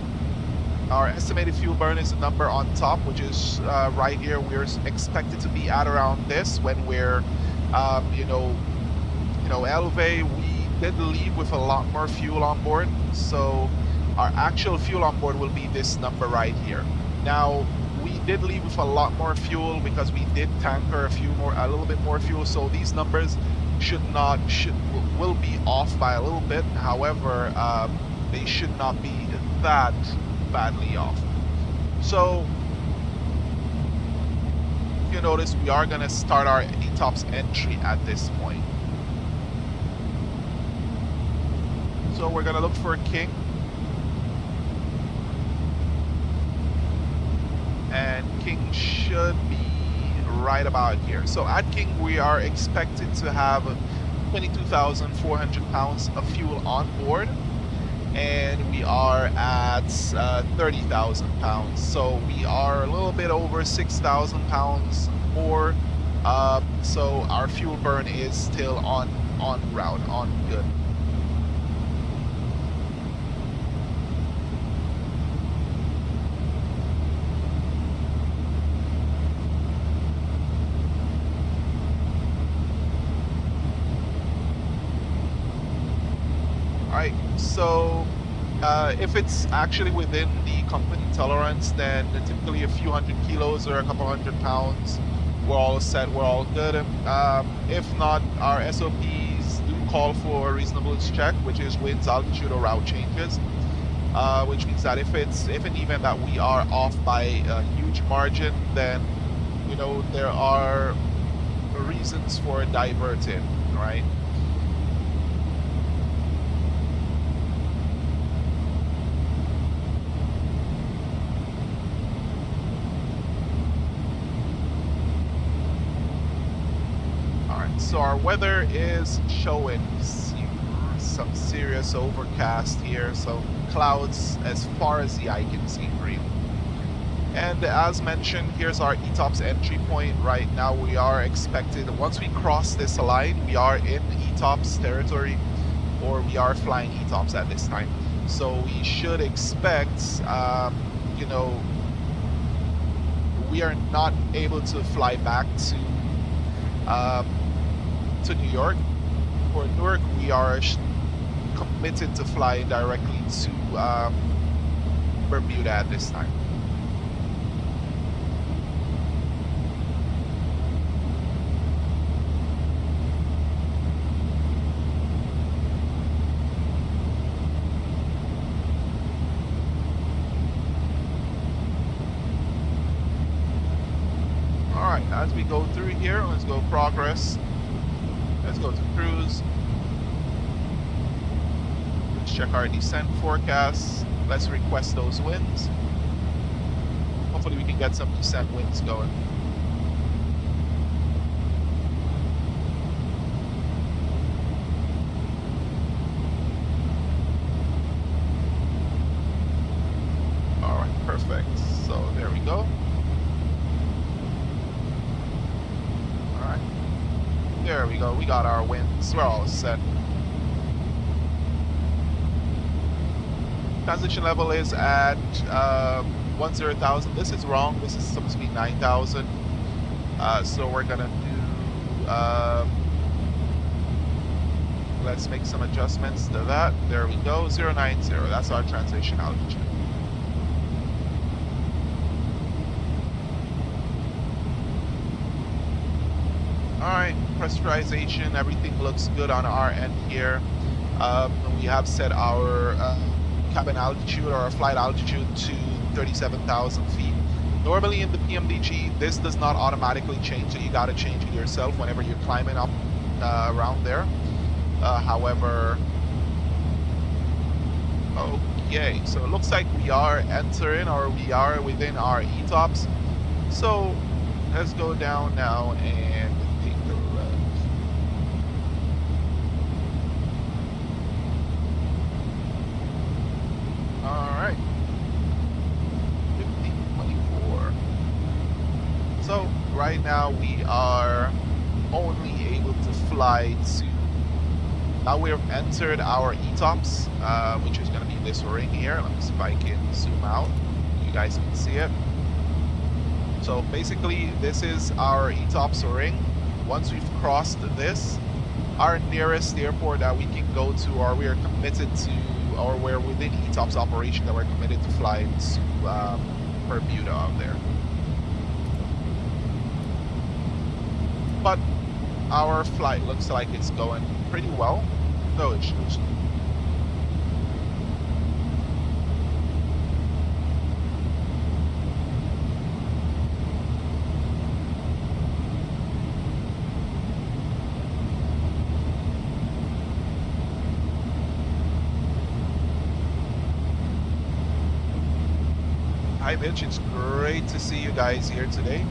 our estimated fuel burn is the number on top, which is right here. We're expected to be at around this when we're, Elevate. We did leave with a lot more fuel on board, so our actual fuel on board will be this number right here. Now, we did leave with a lot more fuel because we did tanker a little bit more fuel, so these numbers will be off by a little bit. However, they should not be that badly off. So you notice we are going to start our ETOPS entry at this point. So we're going to look for King, and King should be right about here. So at King, we are expected to have 22,400 pounds of fuel on board, and we are at 30,000 pounds. So we are a little bit over 6,000 pounds more. So our fuel burn is still on route, on good. Alright, so if it's actually within the company tolerance, then typically a few hundred kilos or a couple hundred pounds, we're all set, we're all good. If not, our SOPs do call for a reasonableness check, which is winds, altitude, or route changes, which means that if an event that we are off by a huge margin, then there are reasons for diverting, right? So our weather is showing some serious overcast here, so clouds as far as the eye can see, really. And as mentioned, here's our ETOPS entry point. Right now we are expected, once we cross this line, we are in ETOPS territory, or we are flying ETOPS at this time. So we should expect, you know, we are not able to fly back to New York. For Newark, we are committed to fly directly to Bermuda at this time. Alright, as we go through here, let's go progress. Let's go to cruise. Let's check our descent forecast. Let's request those winds. Hopefully we can get some descent winds going. Alright, perfect. So there we go. Alright. There we go. We got our winds. We're all set. Transition level is at 10,000. This is wrong. This is supposed to be 9,000. So we're gonna do. Let's make some adjustments to that. There we go. 090. That's our transition altitude. Alright, pressurization, everything looks good on our end here. We have set our cabin altitude or our flight altitude to 37,000 feet. Normally in the PMDG, this does not automatically change, so you got to change it yourself whenever you're climbing up around there. However, okay, so it looks like we are entering, or we are within our ETOPS. So let's go down now and take a look. Alright. 1524. So right now we are only able to fly to, now we have entered our ETOPS, which is going to be this ring here. Let me see if I can zoom out. You guys can see it. So basically this is our ETOPS ring. Once we've crossed this, our nearest airport that we can go to, or we are committed to, or we're within ETOPS operation that we're committed to fly to Bermuda out there. But our flight looks like it's going pretty well. No issues. Hi Mitch, it's great to see you guys here today.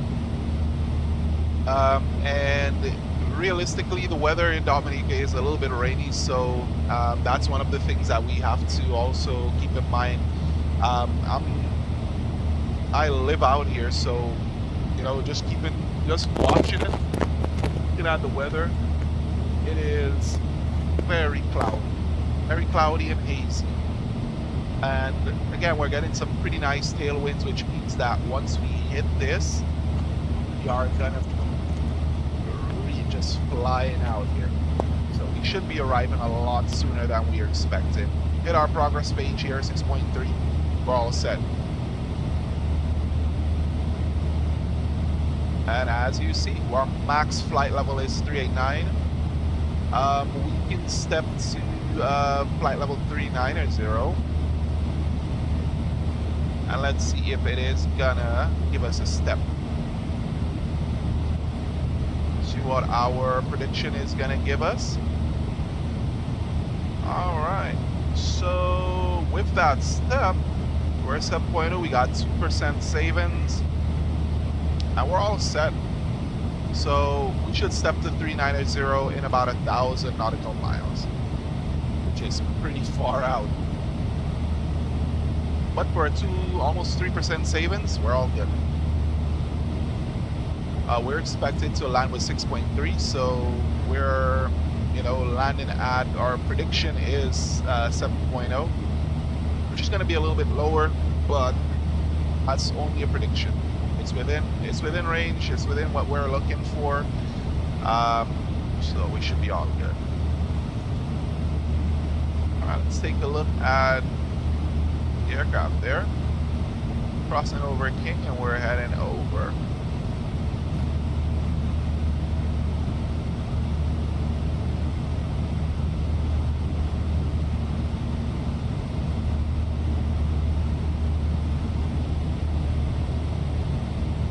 And realistically, the weather in Dominica is a little bit rainy, so that's one of the things that we have to also keep in mind. I live out here, so you know, just watching it, looking at the weather. It is very cloudy and hazy. And again, we're getting some pretty nice tailwinds, which means that once we hit this, we are gonna really just flying out here. So we should be arriving a lot sooner than we are expecting. Hit our progress page here, 6.3. We're all set. And as you see, our max flight level is 389. We can step to flight level 390. And let's see if it is gonna give us a step. See what our prediction is gonna give us. Alright, so with that step, we're at 7.0, we got 2% savings, and we're all set. So we should step to 390 in about 1,000 nautical miles, which is pretty far out. But for a almost 3% savings, we're all good. We're expected to land with 6.3, so we're, landing at, our prediction is 7.0, which is going to be a little bit lower, but that's only a prediction. It's within range. It's within what we're looking for. So we should be all good. All right, let's take a look at the aircraft there. Crossing over King, and we're heading over.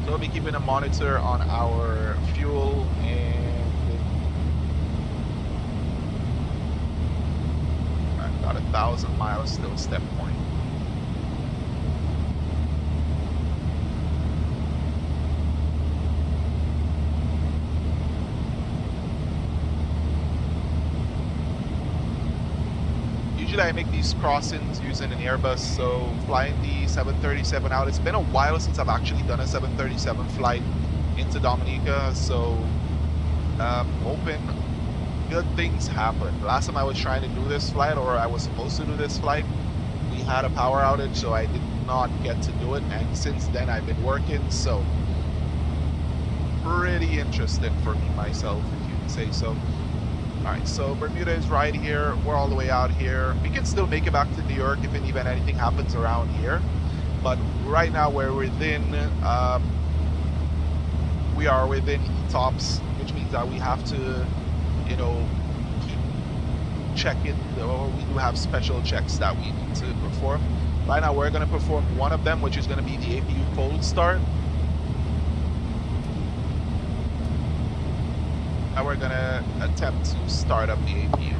So we'll be keeping a monitor on our fuel, and about 1,000 miles till step point. Usually I make these crossings using an Airbus, so flying the 737 out. It's been a while since I've actually done a 737 flight into Dominica, so hoping good things happen. Last time I was trying to do this flight, or I was supposed to do this flight, we had a power outage, so I did not get to do it, and since then I've been working, so pretty interesting for me myself, if you can say so. Alright, so Bermuda is right here. We're all the way out here. We can still make it back to New York if in even anything happens around here. But right now we're within, we are within ETOPS, which means that we have to, keep checking, or we do have special checks that we need to perform. Right now we're going to perform one of them, which is going to be the APU cold start. Now we're going to attempt to start up the APU.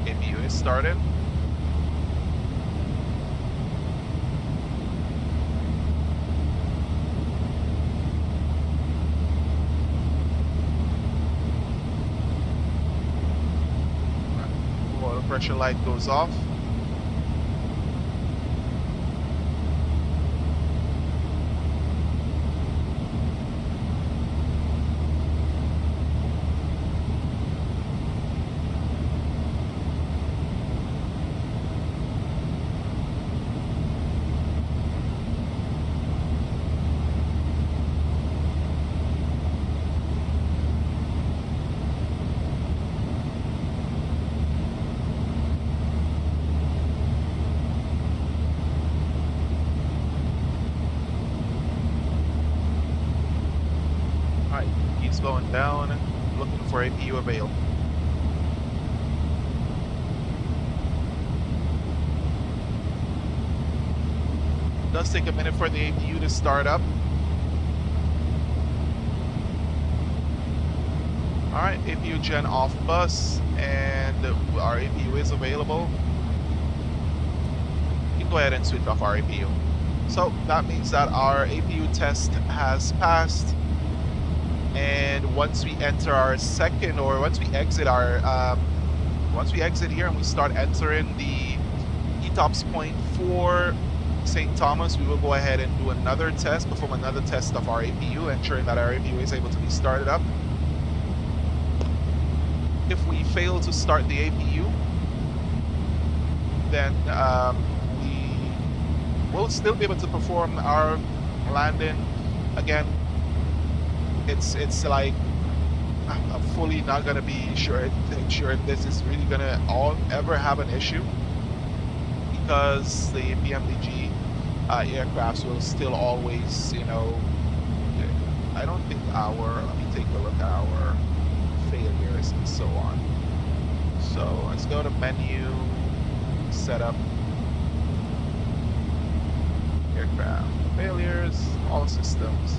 APU is started. Pressure light goes off. Going down, looking for APU avail. It does take a minute for the APU to start up. Alright, APU gen off bus, and our APU is available. You can go ahead and switch off our APU. So that means that our APU test has passed. And once we enter our second, or once we exit our, once we exit here and we start entering the ETOPS point for St. Thomas, we will go ahead and do another test, perform another test of our APU, ensuring that our APU is able to be started up. If we fail to start the APU, then we will still be able to perform our landing. Again, it's like I'm fully not gonna be sure if this is really gonna ever have an issue, because the BMDG aircrafts will still always, I don't think let me take a look at our failures and so on. So let's go to menu, setup, aircraft failures, all systems.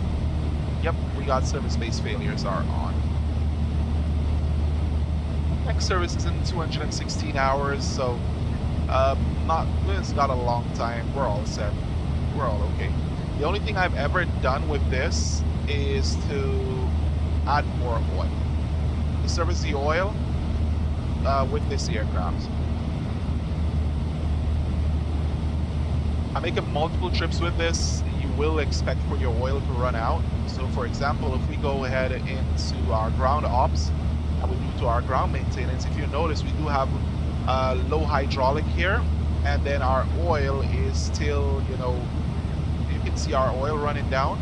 Yep, we got service-based failures are on. Next service is in 216 hours, so Not, it's got a long time. We're all set. We're all okay. The only thing I've ever done with this is to add more oil. To service the oil with this aircraft. I'm making multiple trips with this. You will expect for your oil to run out. So for example, if we go ahead into our ground ops and we do to our ground maintenance, if you notice, we do have low hydraulic here, and then our oil is still, you know, you can see our oil running down.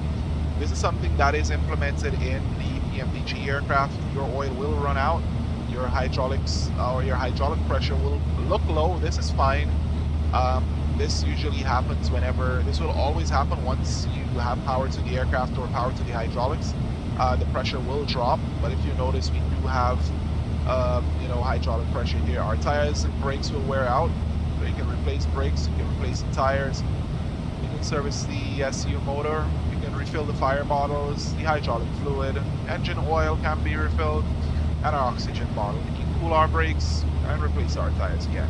This is something that is implemented in the PMDG aircraft. Your oil will run out. Your hydraulics or your hydraulic pressure will look low. This is fine. This usually happens whenever, this will always happen once you have power to the aircraft or power to the hydraulics. The pressure will drop, but if you notice, we do have, you know, hydraulic pressure here. Our tires and brakes will wear out. So you can replace brakes, you can replace the tires, you can service the SU motor, you can refill the fire bottles, the hydraulic fluid, engine oil can be refilled, and our oxygen bottle. We can cool our brakes and replace our tires again.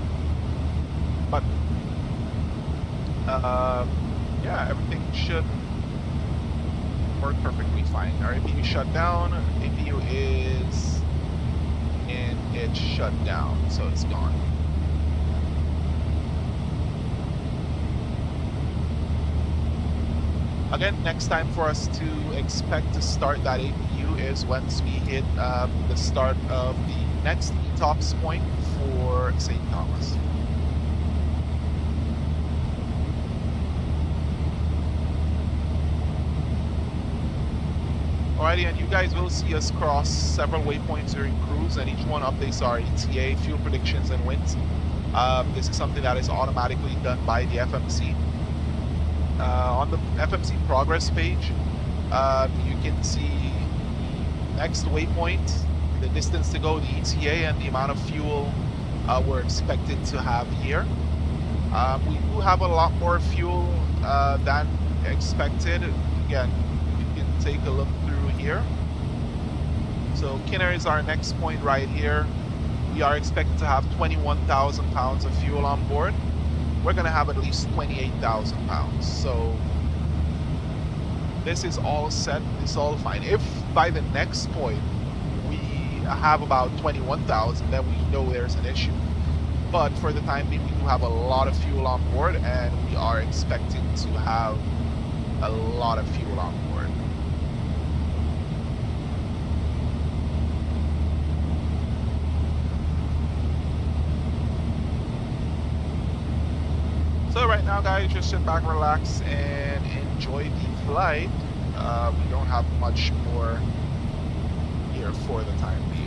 But yeah, everything should work perfectly fine. Our APU shut down. APU is in, it's shut down, so it's gone. Again, next time for us to expect to start that APU is once we hit the start of the next ETOPS point for St. Thomas. Alrighty, and you guys will see us cross several waypoints during cruise, and each one updates our ETA, fuel predictions, and winds. This is something that is automatically done by the FMC. On the FMC progress page, you can see next waypoint, the distance to go, the ETA, and the amount of fuel we're expected to have here. We do have a lot more fuel than expected. Again, you can take a look through here. So Kinner is our next point right here. We are expected to have 21,000 pounds of fuel on board. We're going to have at least 28,000 pounds. So this is all set. This is all fine. If by the next point we have about 21,000, then we know there's an issue. But for the time being, we do have a lot of fuel on board, and we are expecting to have a lot of fuel on board. So right now, guys, just sit back, relax, and enjoy the flight. We don't have much more here for the time being.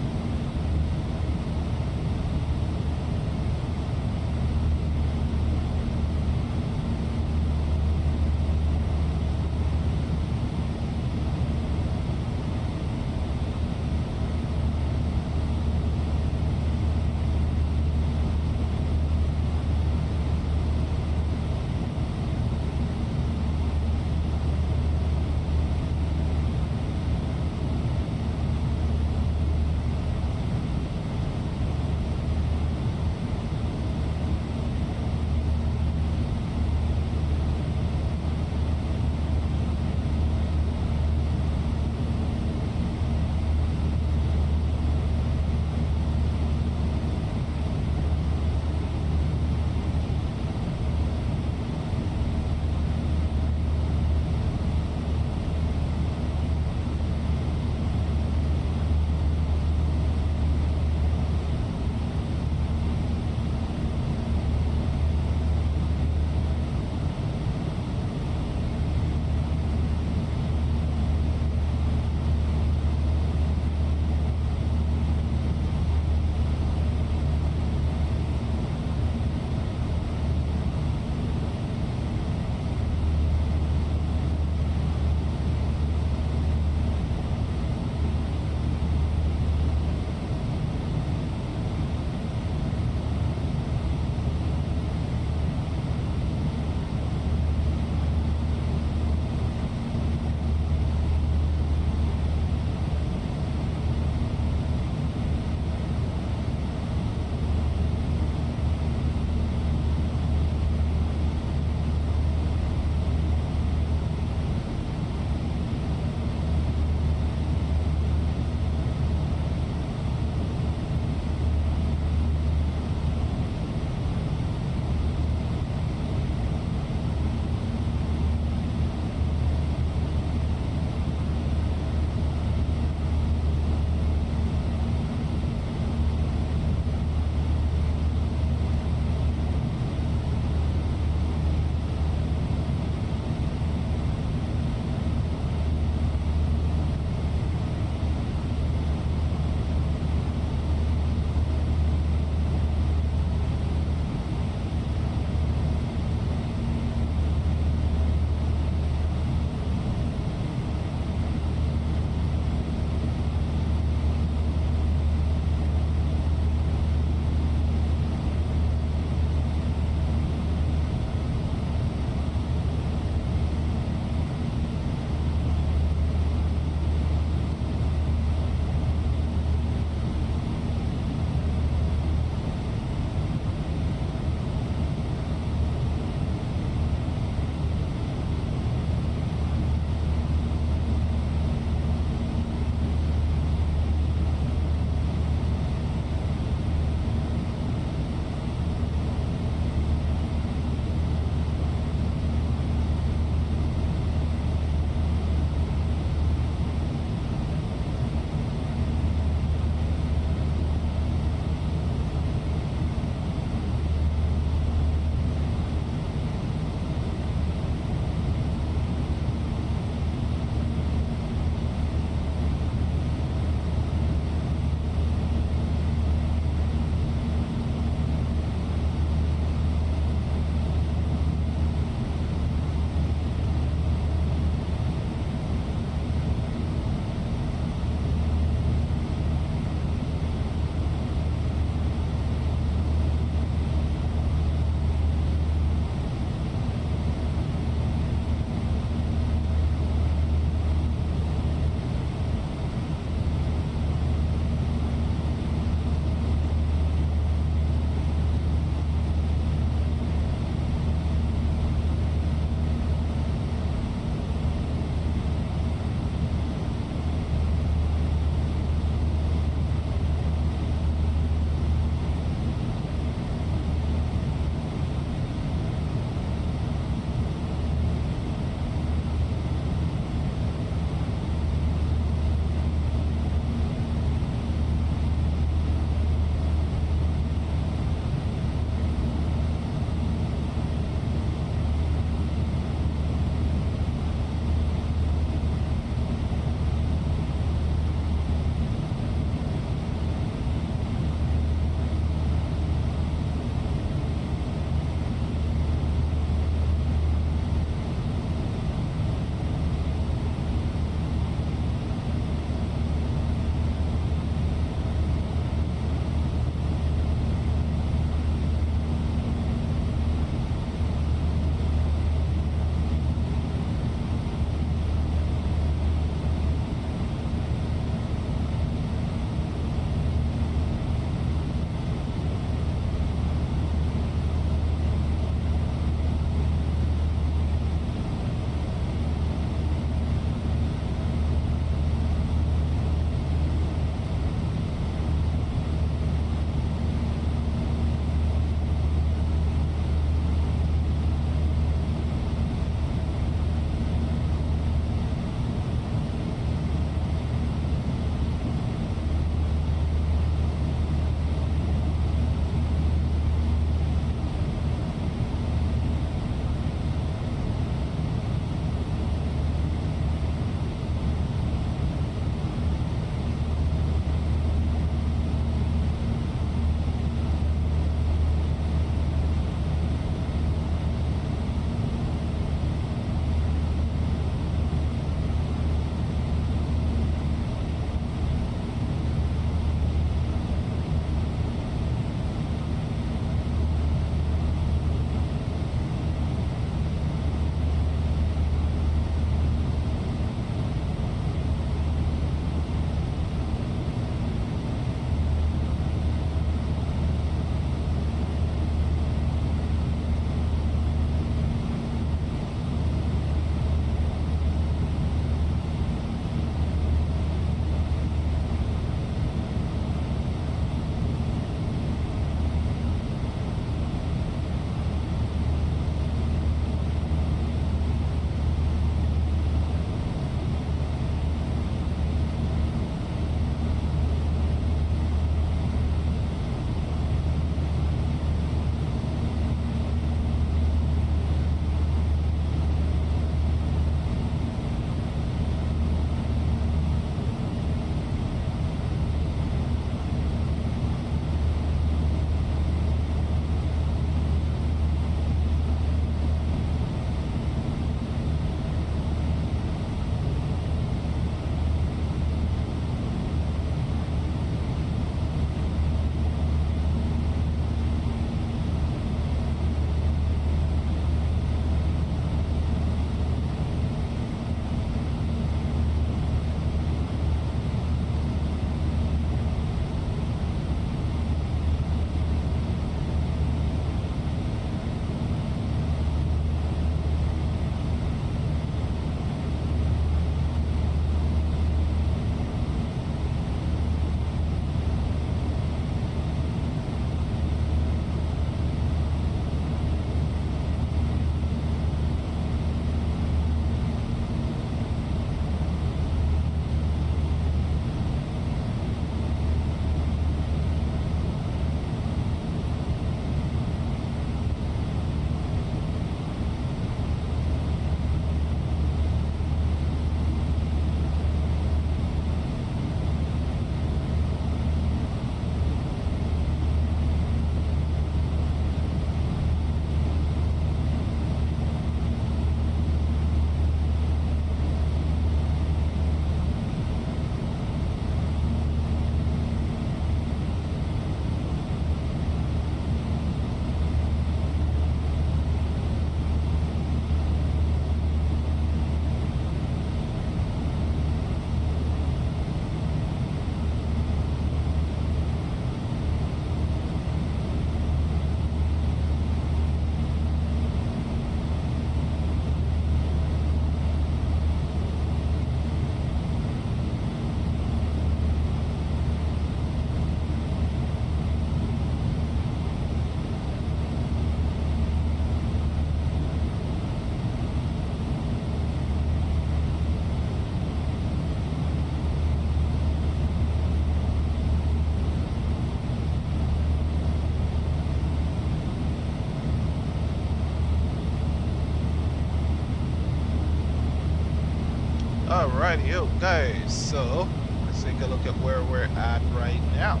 Alrighty, guys, so let's take a look at where we're at right now.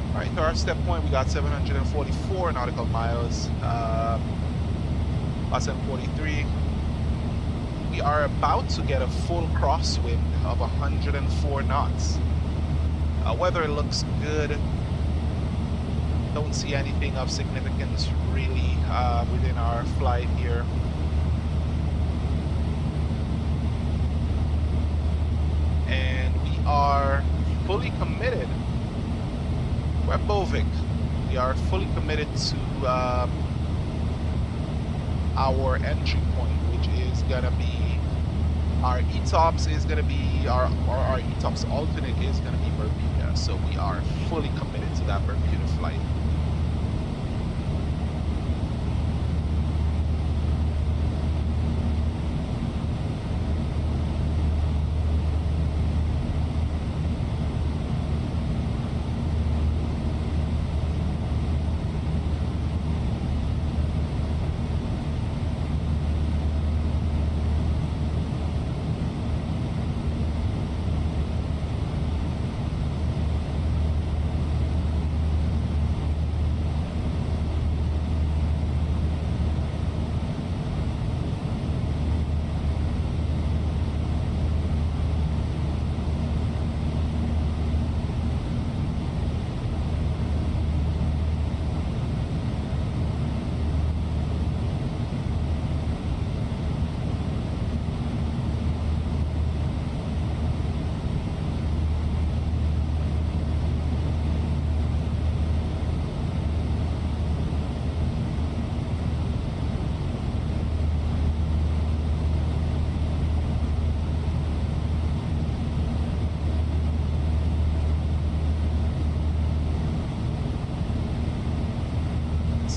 Alright, to our step point, we got 744 nautical miles, less than 43. We are about to get a full crosswind of 104 knots. Weather looks good. Don't see anything of significance really within our flight here. And we are fully committed. We're Bovic. We are fully committed to our entry point, which is gonna be our ETOPS is gonna be our ETOPS alternate is gonna be Bermuda. So we are fully committed to that Bermuda flight.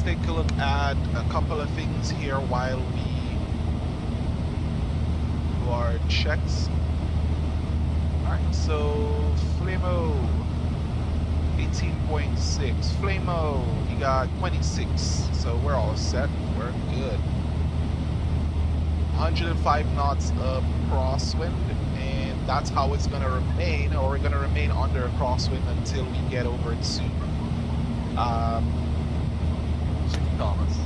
Take a look at a couple of things here while we do our checks. Alright, so Flamo 18.6. Flamo, you got 26. So we're all set. We're good. 105 knots of crosswind, and that's how it's gonna remain, or we're gonna remain under a crosswind until we get over to Thomas.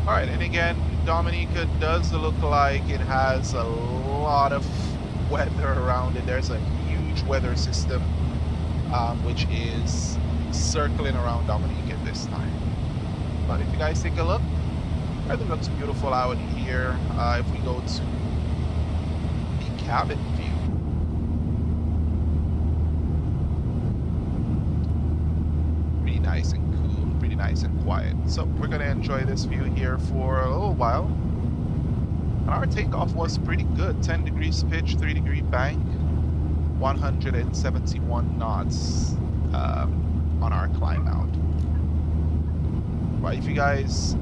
Alright, and again, Dominica does look like it has a lot of weather around it. There's a huge weather system which is circling around Dominica at this time. But if you guys take a look, everything looks beautiful out here. If we go to the cabin view, pretty nice and cool, pretty nice and quiet. So we're gonna enjoy this view here for a little while. And our takeoff was pretty good. 10 degrees pitch, 3-degree bank, 171 knots on our climb out. Right, if you guys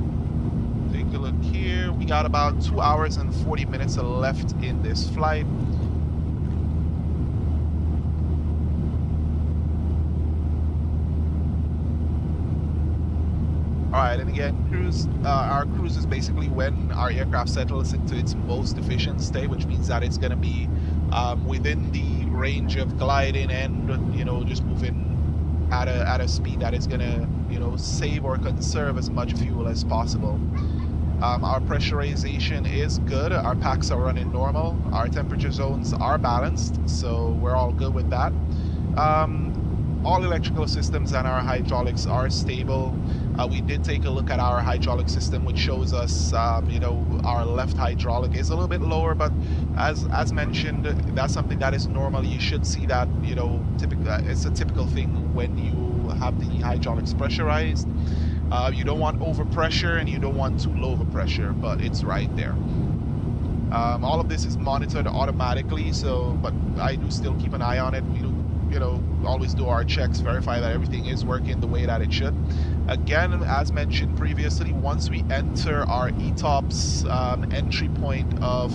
take a look here, we got about 2 hours and 40 minutes left in this flight. Alright, and again, our cruise is basically when our aircraft settles into its most efficient state, which means that it's going to be within the range of gliding and, you know, just moving at a speed that is going to, you know, save or conserve as much fuel as possible. Our pressurization is good. Our packs are running normal. Our temperature zones are balanced, so we're all good with that. All electrical systems and our hydraulics are stable. We did take a look at our hydraulic system, which shows us, you know, our left hydraulic is a little bit lower, but as mentioned, that's something that is normal. You should see that, you know, it's a typical thing when you have the hydraulics pressurized. You don't want overpressure and you don't want too low of a pressure, but it's right there. All of this is monitored automatically, so, but I do still keep an eye on it. We do, you know, always do our checks, verify that everything is working the way that it should. Again, as mentioned previously, once we enter our ETOPS entry point of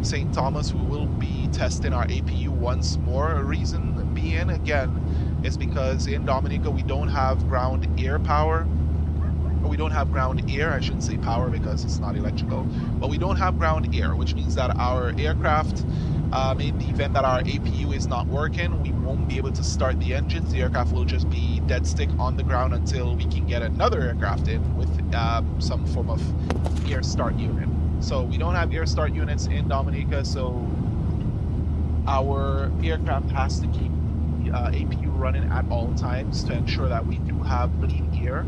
St. Thomas, we will be testing our APU once more. Reason being, again, is because in Dominica we don't have ground air power. We don't have ground air, I shouldn't say power because it's not electrical, but we don't have ground air, which means that our aircraft, in the event that our APU is not working, we won't be able to start the engines. The aircraft will just be dead stick on the ground until we can get another aircraft in with some form of air start unit. So we don't have air start units in Dominica, so our aircraft has to keep the APU running at all times to ensure that we do have bleed air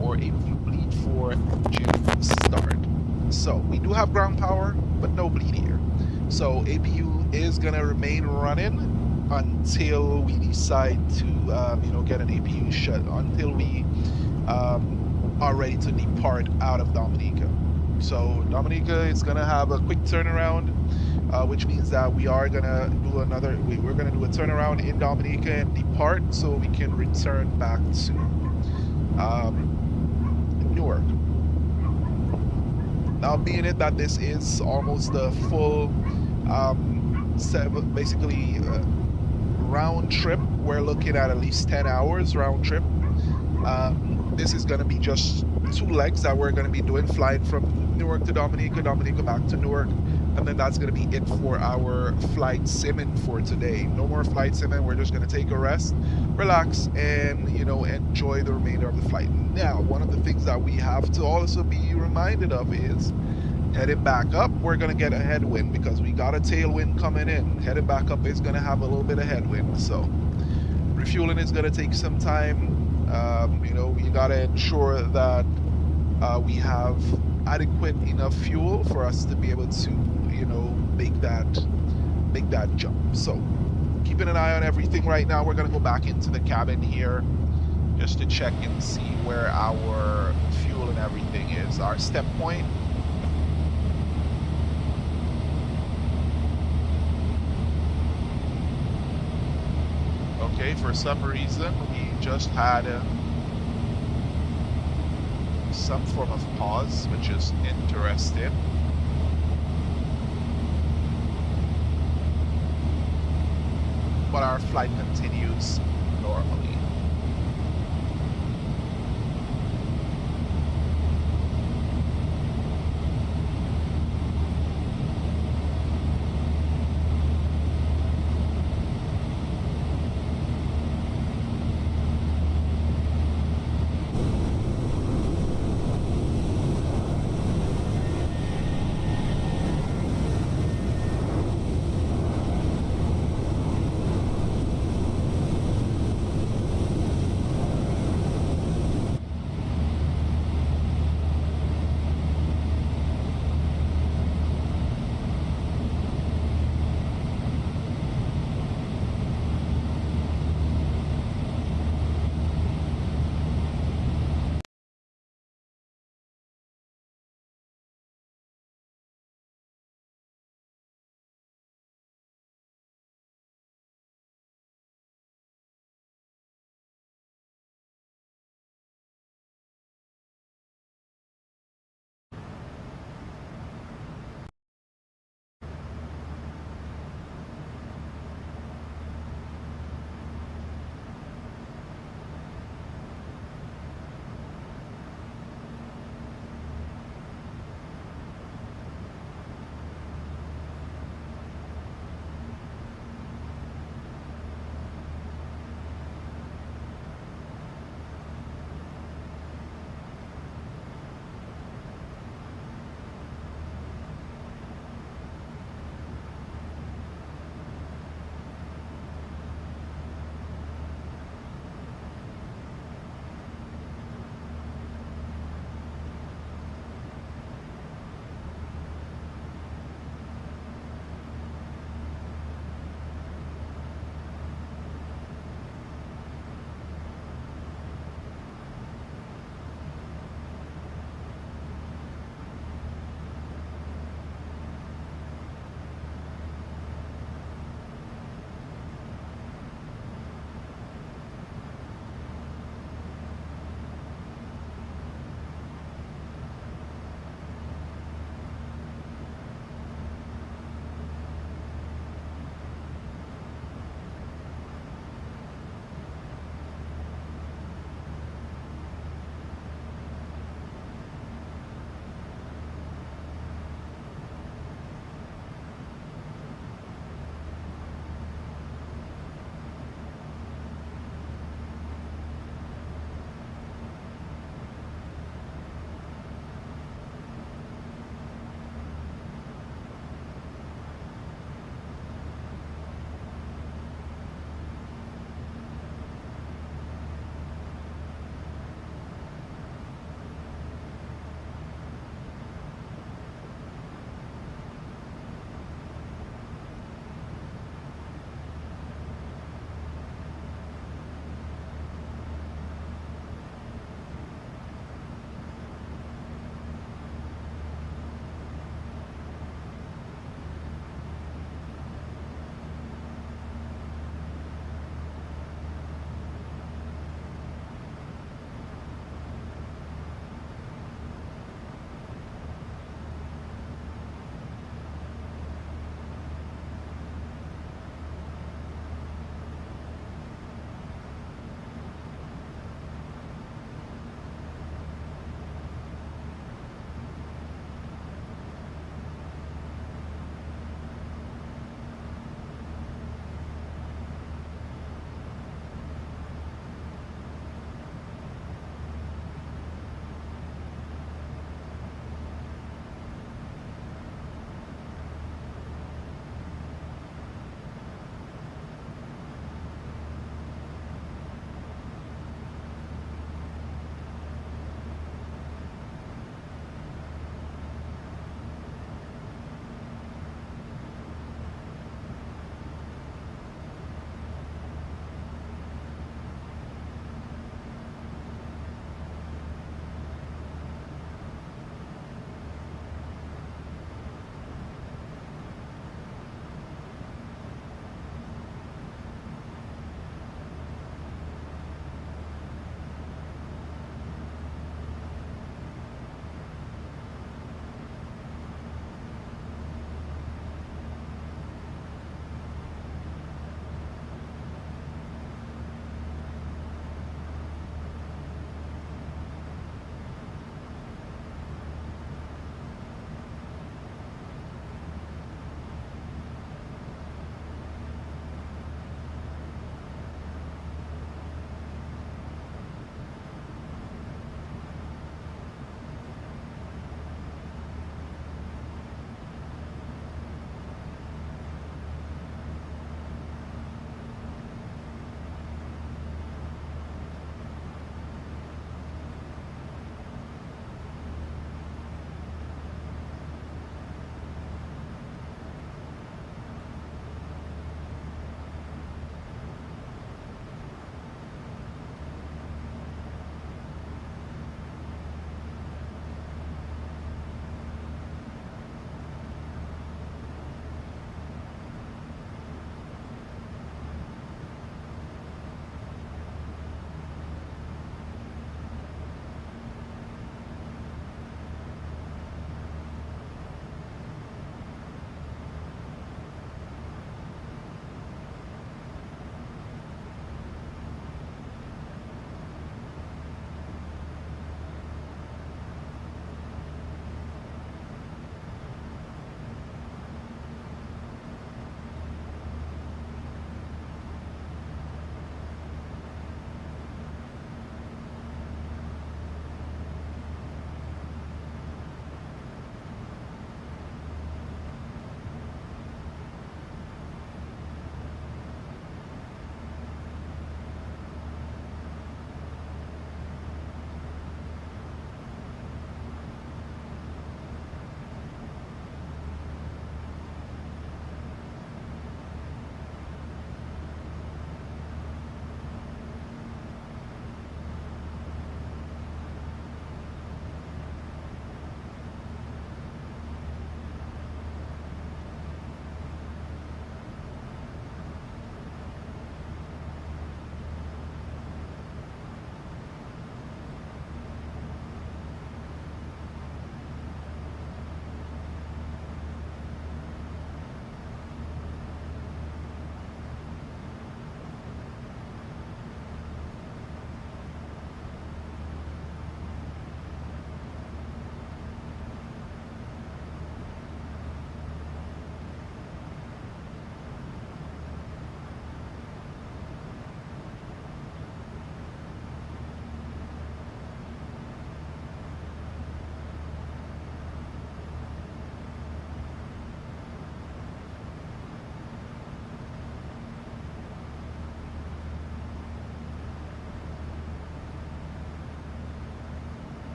or APU bleed for engine start. So we do have ground power, but no bleed air. So APU is gonna remain running until we decide to, get an APU shut, until we are ready to depart out of Dominica. So Dominica is gonna have a quick turnaround, which means that we are gonna do we're gonna do a turnaround in Dominica and depart so we can return back to Newark. Now, being it that this is almost a full basically round trip, we're looking at least 10 hours round trip. This is going to be just 2 legs that we're going to be doing, flying from Newark to Dominica, Dominica back to Newark, and then that's going to be it for our flight simming for today. No more flight simming. We're just going to take a rest, relax, and enjoy the remainder of the flight. Now, one of the things that we have to also be reminded of is heading back up, we're going to get a headwind because we got a tailwind coming in. Heading back up is going to have a little bit of headwind, so refueling is going to take some time. We got to ensure that we have adequate enough fuel for us to be able to make that jump. So keeping an eye on everything right now. We're going to go back into the cabin here just to check and see where our fuel and everything is. Our step point, okay, for some reason we just had some form of pause, which is interesting. But our flight continues normally.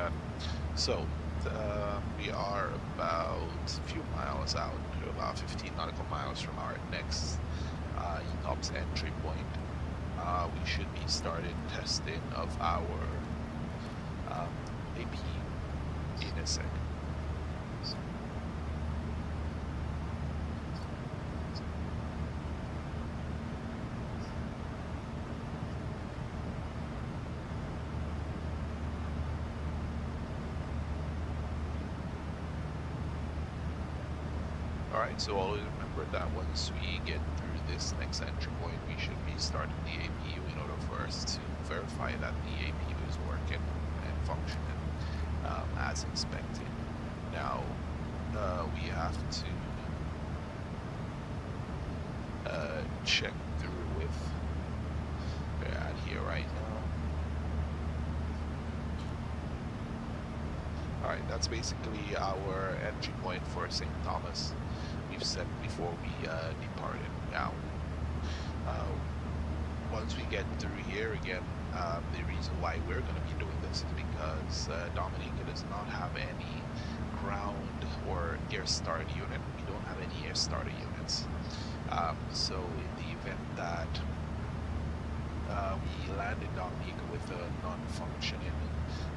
that. So we are about a few miles out, about 15 nautical miles from our next ETOPS entry point. We should be starting testing of our AP in a second. Alright, so always remember that once we get through this next entry point, we should be starting the APU in order for us to verify that the APU is working and functioning as expected. Now, we have to check through with we're at here right now. Alright, that's basically our entry point for St. Thomas. We've set before we departed. Now, once we get through here again, the reason why we're going to be doing this is because Dominica does not have any ground or air starter unit. We don't have any air starter units. So in the event that we land in Dominica with a non-functioning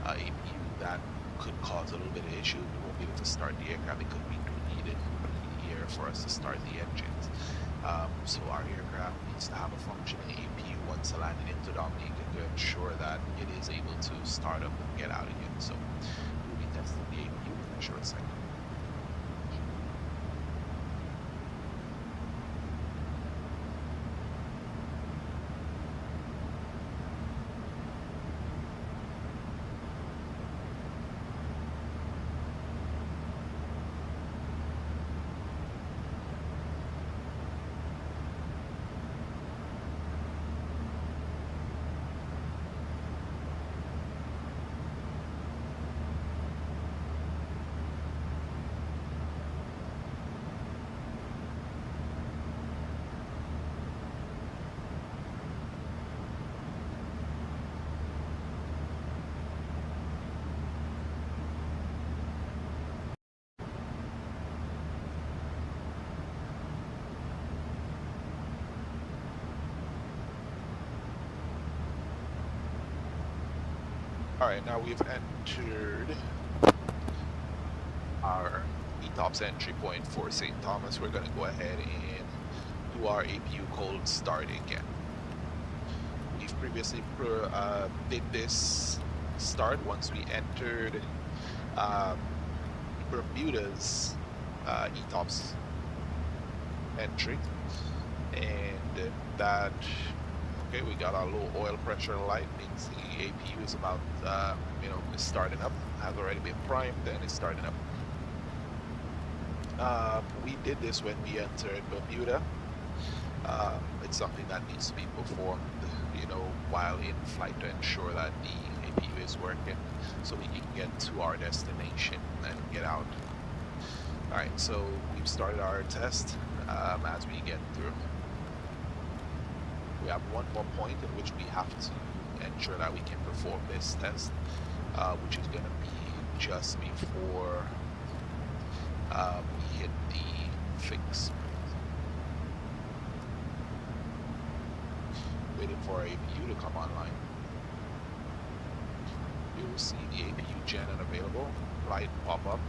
APU, that could cause a little bit of issue. We won't be able to start the aircraft because we do need it here for us to start the engines. So our aircraft needs to have a functioning APU once landed into Dominica to ensure that it is able to start up and get out again. So we'll be testing the APU in a short second. Alright, now we've entered our ETOPS entry point for St. Thomas. We're going to go ahead and do our APU cold start again. We've previously did this start once we entered Bermuda's ETOPS entry, and that okay, we got our low oil pressure light, means the APU is about is starting up, has already been primed and it's starting up. We did this when we entered Bermuda. It's something that needs to be performed while in flight to ensure that the APU is working so we can get to our destination and get out. Alright, so we've started our test. As we get through, we have one more point in which we have to ensure that we can perform this test, which is going to be just before we hit the fix. Waiting for our APU to come online. You will see the APU gen unavailable, light pop up.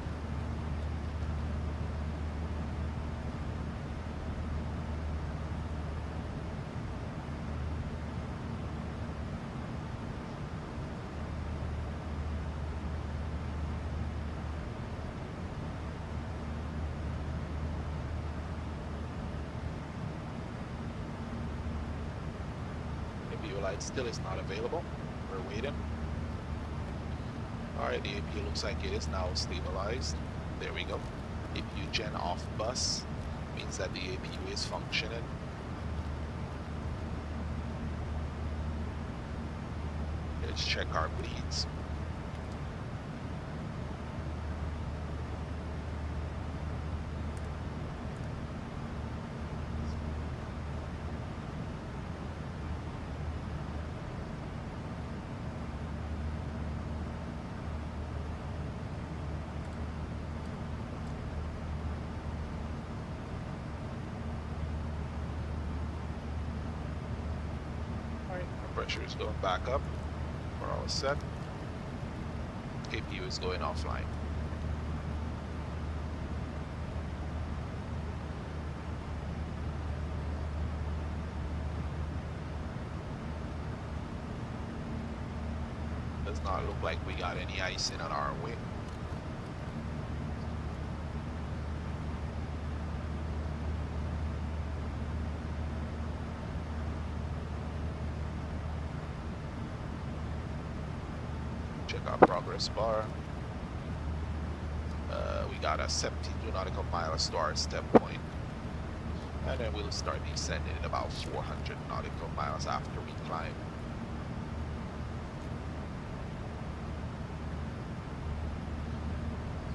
Light still is not available. We're waiting. Alright, the APU looks like it is now stabilized. There we go. APU gen off bus means that the APU is functioning. Let's check our bleeds. Pressure is going back up. We're all set. KPU is going offline. Does not look like we got any icing on our way. Check our progress bar. We got a 72 nautical miles to our step point. And then we'll start descending in about 400 nautical miles after we climb.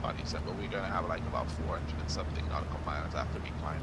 Not December, we're gonna have like about 400 and something nautical miles after we climb.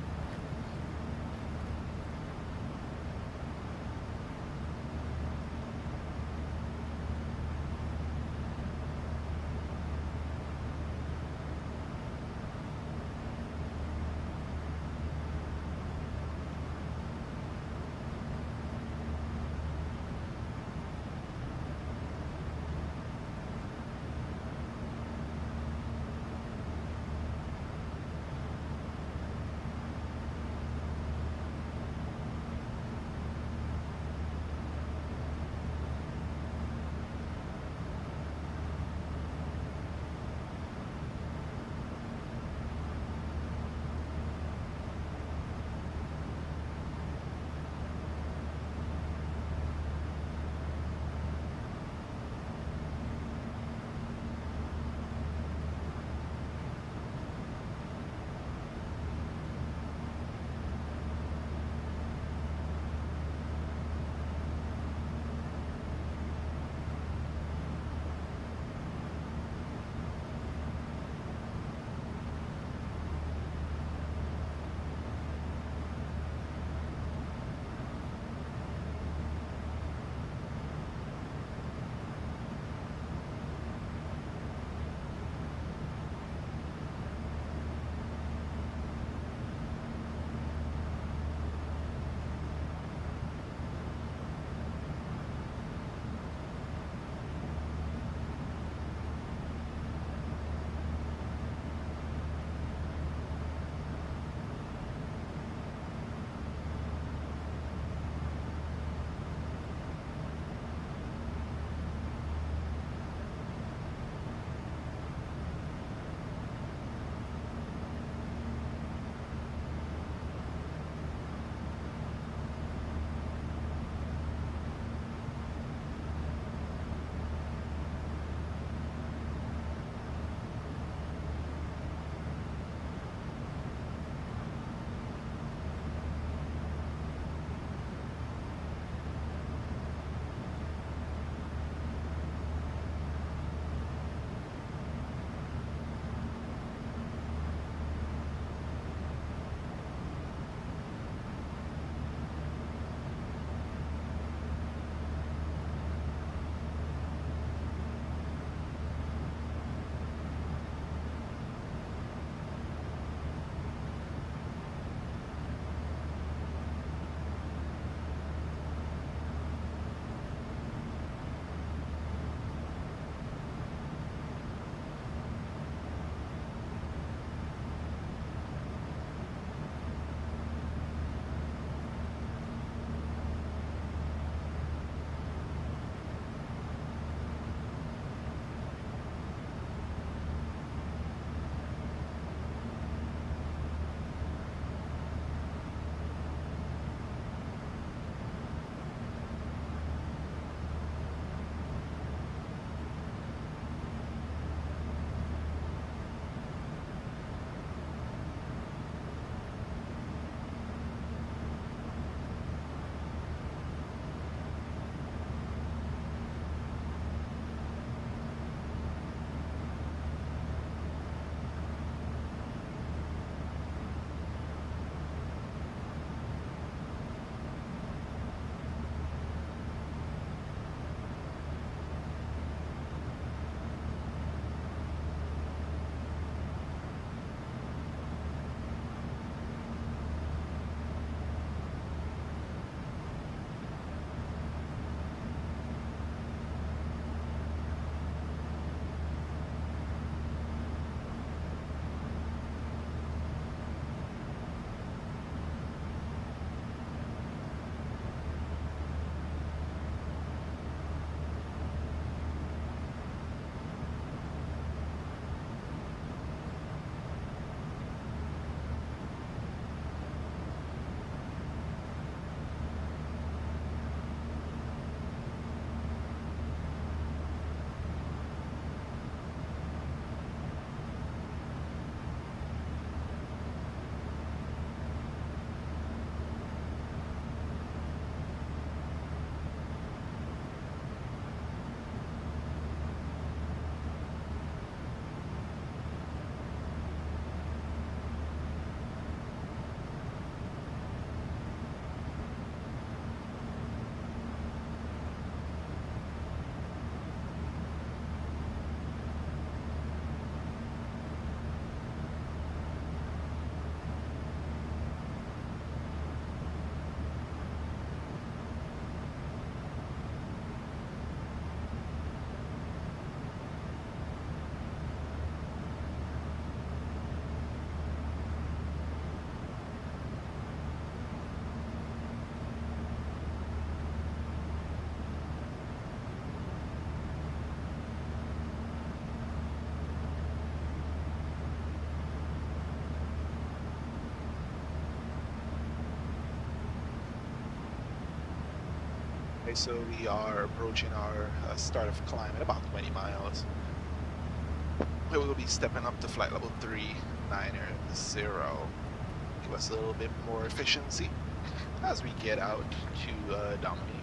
Okay, so we are approaching our start of climb at about 20 miles. We will be stepping up to flight level 390. Give us a little bit more efficiency as we get out to Dominica.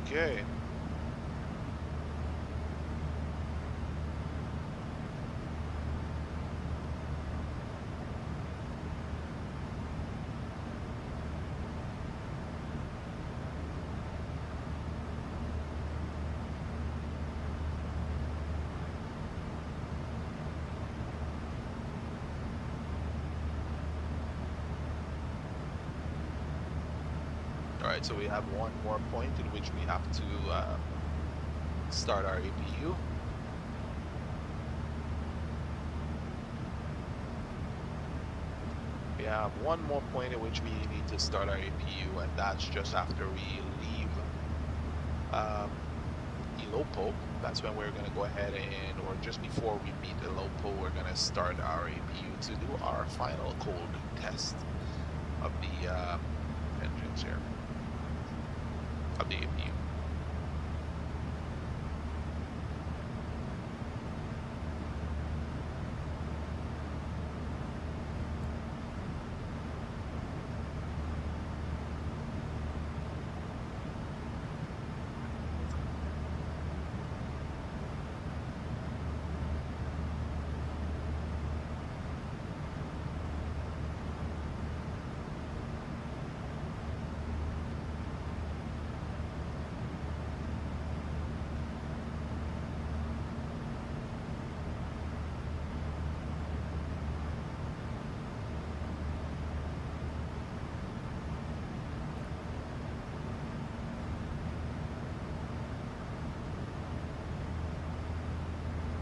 Okay. All right, so we have one more point in which we have to start our APU. We have one more point at which we need to start our APU, and that's just after we leave Ilopo. That's when we're going to go ahead and, or just before we meet Ilopo, we're going to start our APU to do our final cold test of the engines here, of the APU.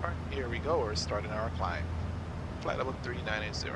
All right, here we go. We're starting our climb. Flight level 390.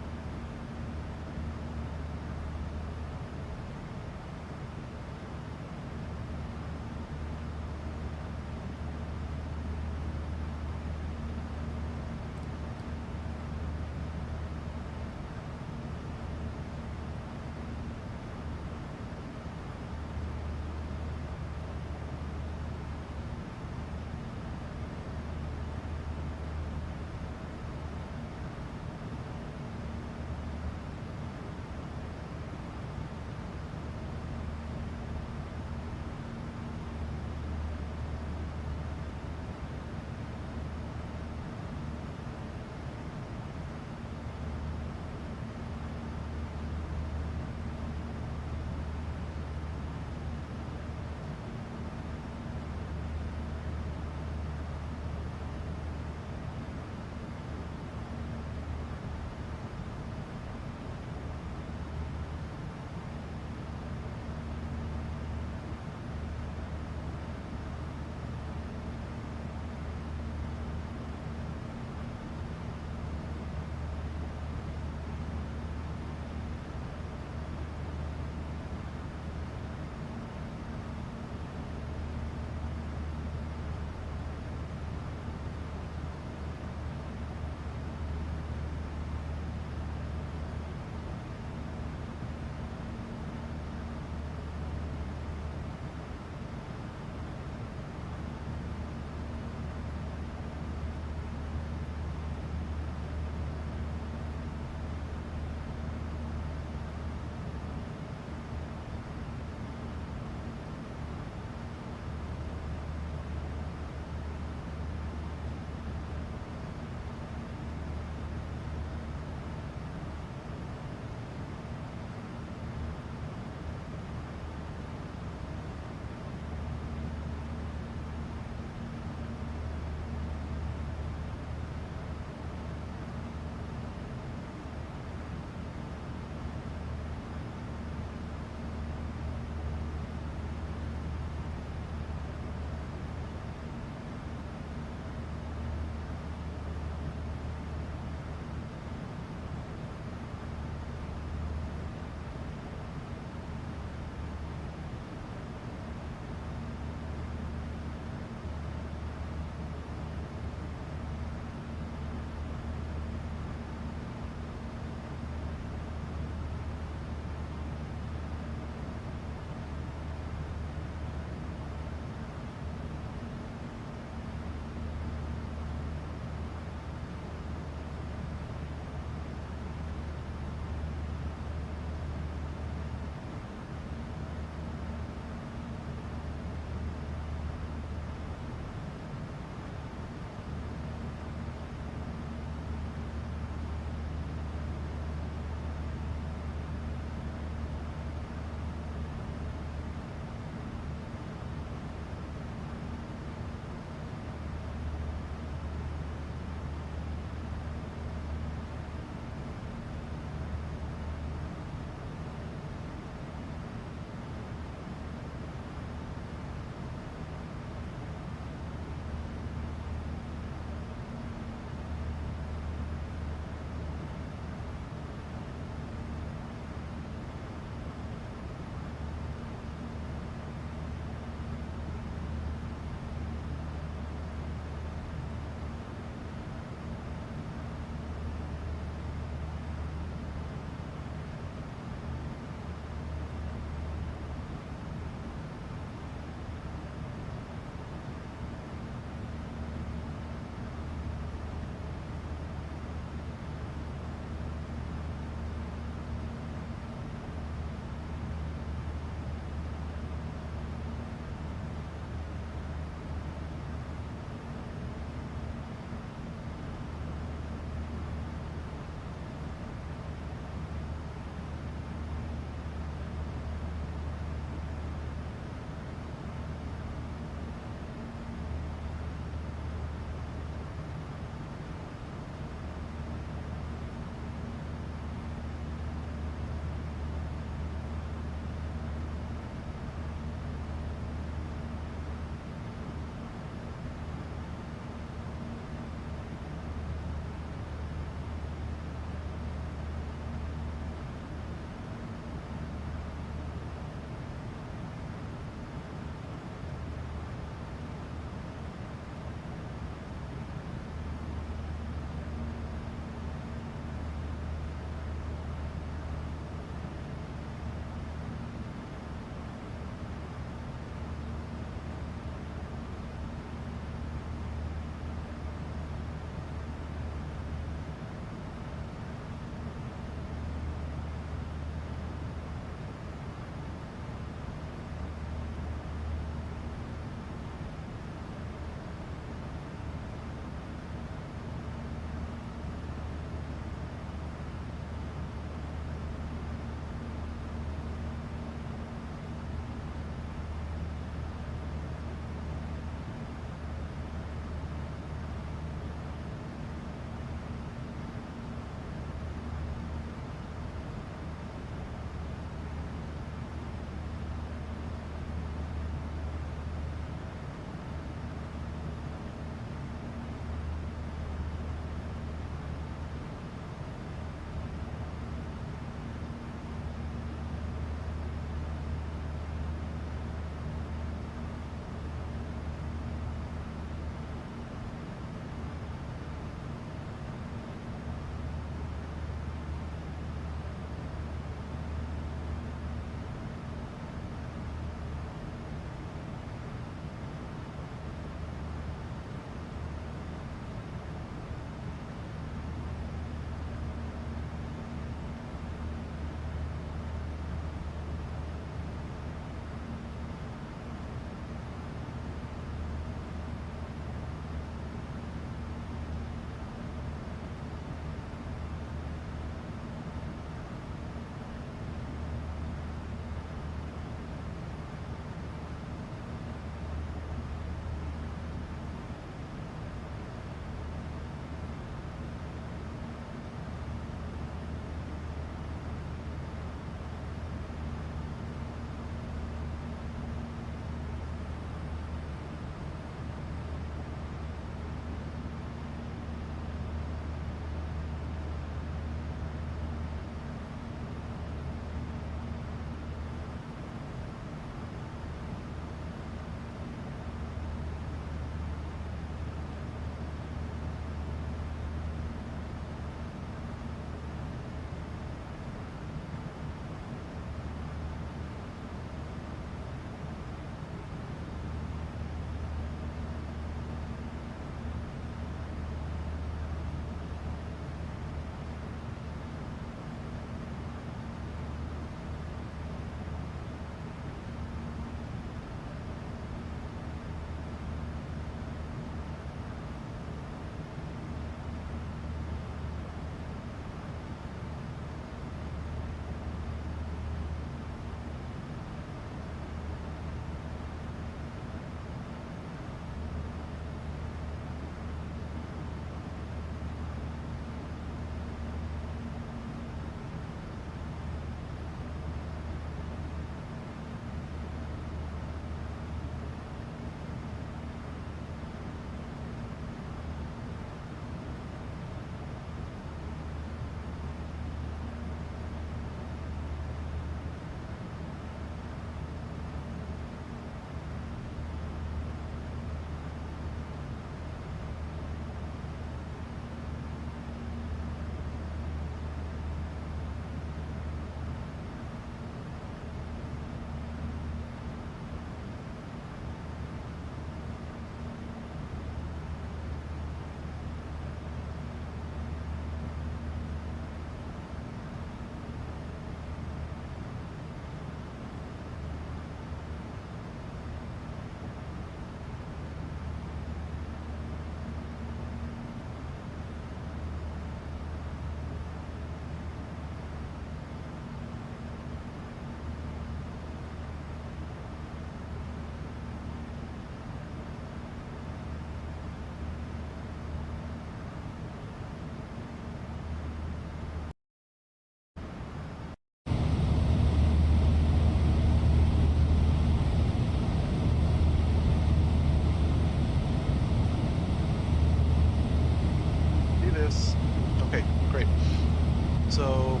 So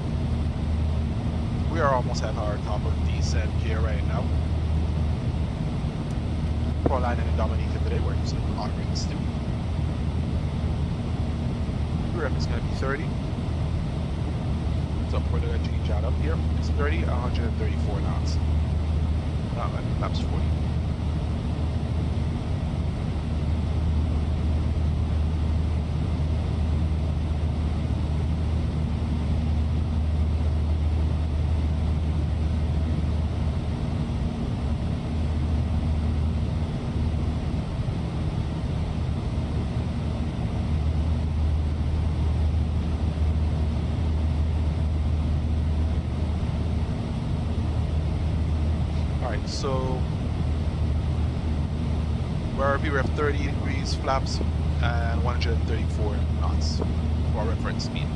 we are almost at our top of descent here right now. For landing in Dominica today, we're using on rings 2. Rep is going to be 30. So we're going to change that up here. It's 30, 134 knots. Laps 40. So we have 30 degrees flaps and 134 knots for reference speed.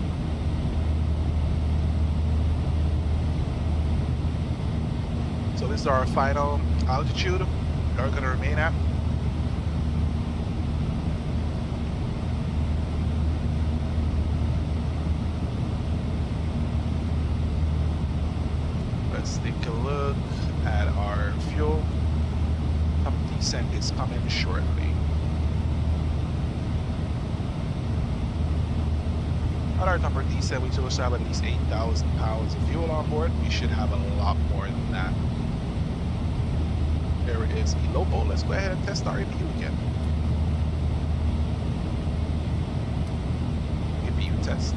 So this is our final altitude we're going to remain at. Let's take a look at our fuel. Top descent is coming shortly. At our top descent, we should have at least 8,000 pounds of fuel on board. We should have a lot more than that. There is the local. Let's go ahead and test our APU again. APU test.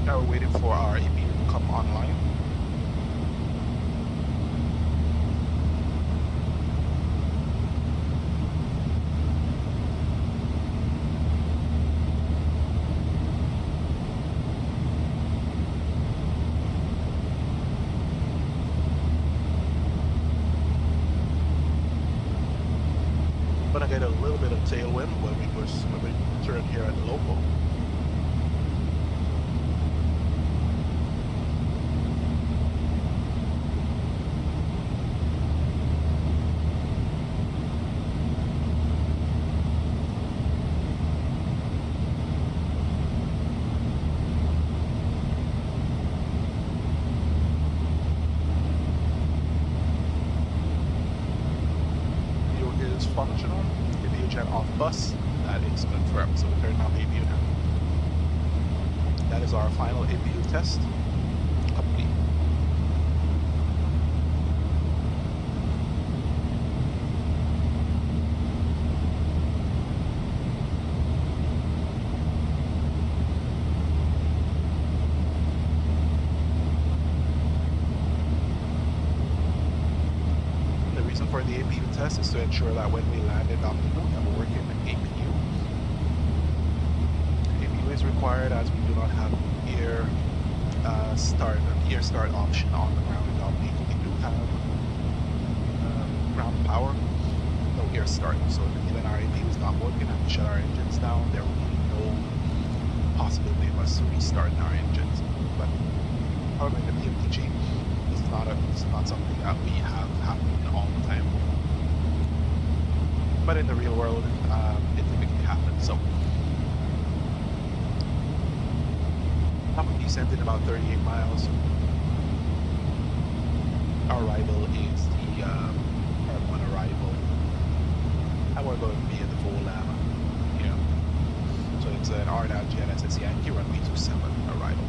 Now we're waiting for our APU to come online. Gonna get a little bit of tailwind when we turn here at the local. Functional. APU jet off bus. That is confirmed. So we turn on APU now. That is our final APU test complete. For the APU test is to ensure that when we land in Dominica, we have a working APU. APU is required as we do not have an air start option on the ground in Dominica. We do have ground power, no air start. So even our APU is not working and we shut our engines down, there will be no possibility of us restarting our engines. But however, in the PMPG, it's not something that we have happening all the time. But in the real world, it typically happens. So, top of descent in about 38 miles. Our arrival is the part 1 arrival. And we're going to be at the VOLAM here. So it's an RNAV GNSS Yankee runway 27 arrival.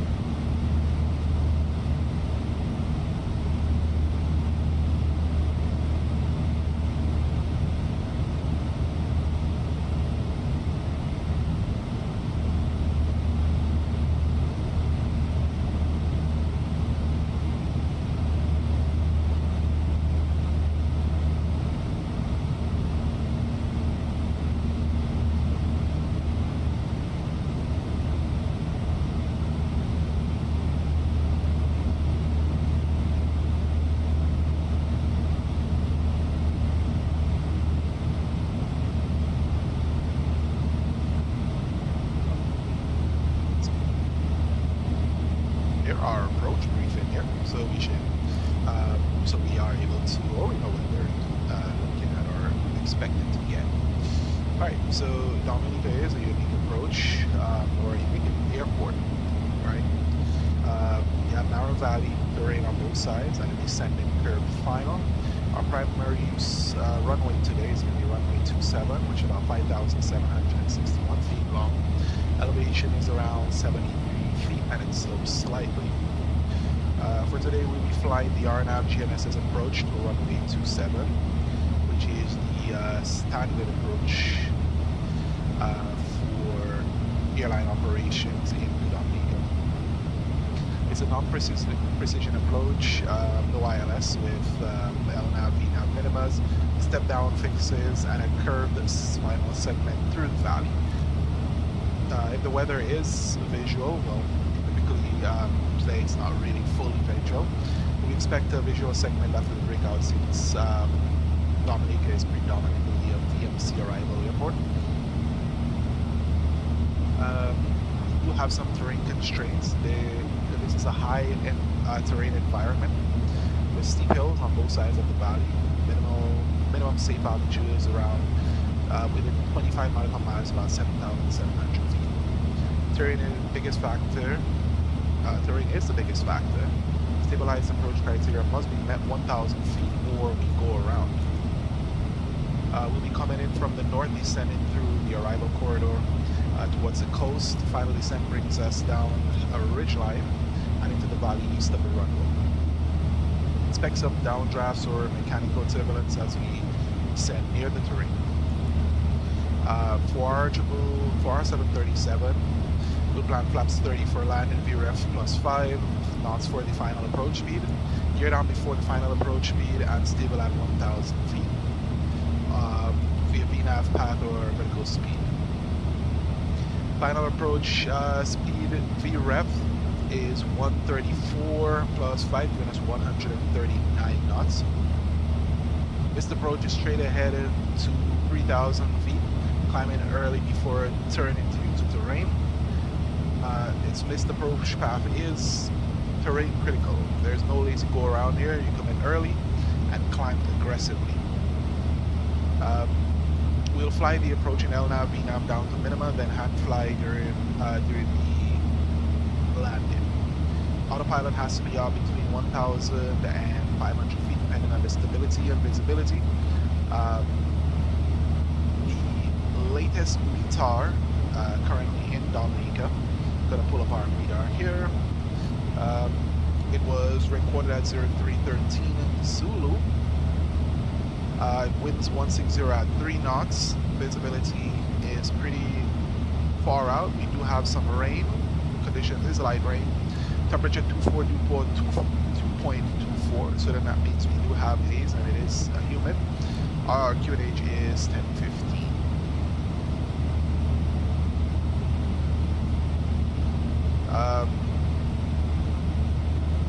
our approach briefing here, so we should, so we are able to, or we know what we're looking at or expected to get. All right, so Dominica is a unique approach, or a unique airport, right? You have narrow valley terrain on both sides and a descending curve final. Our primary use runway today is going to be runway 27, which is about 5,761 feet long. Elevation is around 73 feet and it slopes slightly. For today, we'll be flying the RNAV GNSS approach to runway 27, which is the standard approach for airline operations in Dominica. It's a non-precision approach, no ILS with LNAV, VNAV minimas, step-down fixes, and a curved final segment through the valley. If the weather is visual, well, typically today it's not really fully visual. We expect a visual segment after the breakout since Dominica is predominantly a VMC arrival airport. We do have some terrain constraints. This is a high terrain environment with steep hills on both sides of the valley. Minimum safe altitude is around within 25 nautical miles, about 7,700 feet. Terrain is the biggest factor. Terrain is the biggest factor. Stabilized approach criteria must be met 1,000 feet or we go around. We'll be coming in from the north, descending through the arrival corridor towards the coast. Final descent brings us down a ridge line and into the valley east of the runway. Expect some downdrafts or mechanical turbulence as we descend near the terrain. For our 737, we'll plan flaps 30 for land and VREF plus 5 knots for the final approach speed. Gear down before the final approach speed and stable at 1,000 feet via VNAV path or vertical speed. Final approach speed VREF is 134 plus 5, giving us 139 knots. This approach is straight ahead to 3,000 feet, climbing early before turning into terrain. Its missed approach path is terrain critical. There's no lazy go around here. You come in early and climb aggressively. We'll fly the approach in LNAV, VNAV down to minima, then hand fly during the landing. Autopilot has to be out between 1,000 and 500 feet, depending on the stability and visibility. The latest METAR currently in Dominica. Gonna pull up our METAR here. It was recorded at 0313 Zulu. Winds 160 at 3 knots. Visibility is pretty far out. We do have some rain. Conditions is light rain. Temperature 2.24, so then that means we do have haze and it is humid. Our QNH is 1015.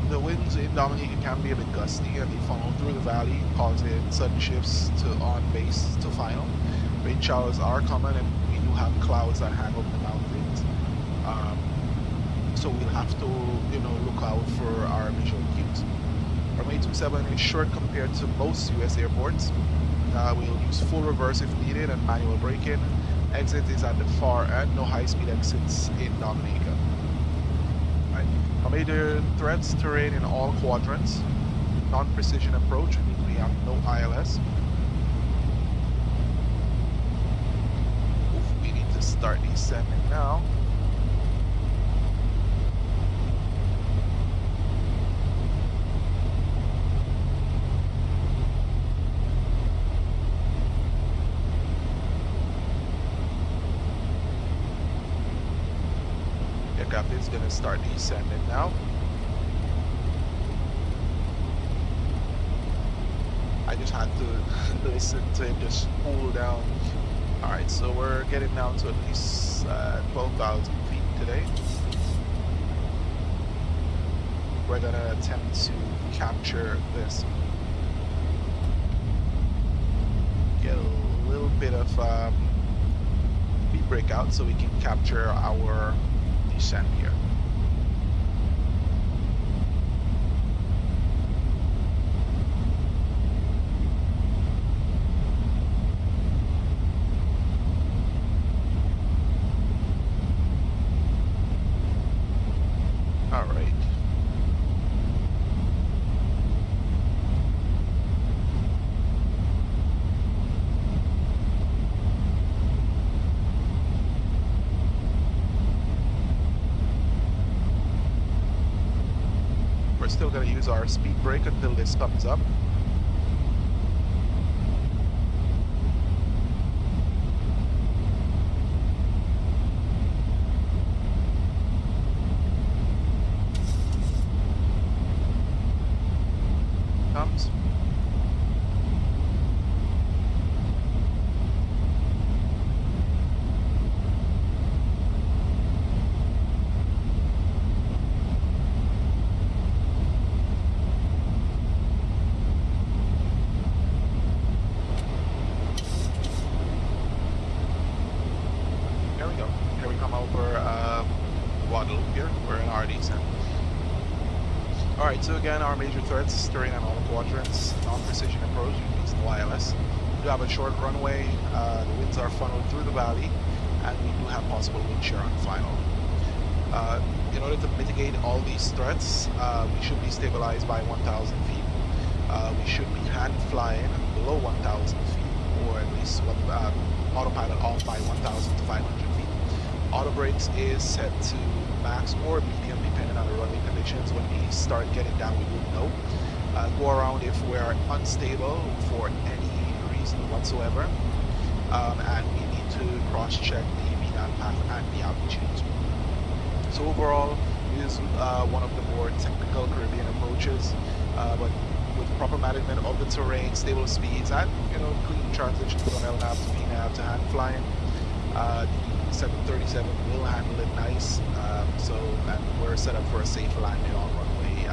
The winds in Dominica can be a bit gusty and they funnel through the valley, causing sudden shifts to on base to final. Rain showers are common and we do have clouds that hang over the mountains. So we'll have to, look out for our visual cues. Runway 27 is short compared to most US airports. We'll use full reverse if needed and manual braking. Exit is at the far end, no high-speed exits in Dominica. Right. Our major threats, terrain in all quadrants. Non-precision approach, we have no ILS. Oof, we need to start descending now. Aircraft is going to start descending now. I just had to listen to it just cool down. Alright, so we're getting down to at least 12,000 feet today. We're going to attempt to capture this. Get a little bit of speed breakout so we can capture our descent here. We're still going to use our speed brake until this comes up. Comes. Here we go. Here we come over Guadalupe here. We're in our descent. Alright, so again, our major threats, terrain on all quadrants, non-precision approach using wireless. We do have a short runway, the winds are funneled through the valley, and we do have possible wind shear on final. In order to mitigate all these threats, we should be stabilized by 1,000 feet. We should be hand flying below 1,000 feet, or at least autopilot off by 1,500 feet. Auto brakes is set to max or medium depending on the runway conditions. When we start getting down, we wouldn't know. Go around if we're unstable for any reason whatsoever, and we need to cross-check the VNAV path and the altitude. So overall, it is one of the more technical Caribbean approaches, but with proper management of the terrain, stable speeds, and clean transitions from LNAV to VNAV to hand flying, the 737 will handle it nice. And we're set up for a safe landing on runway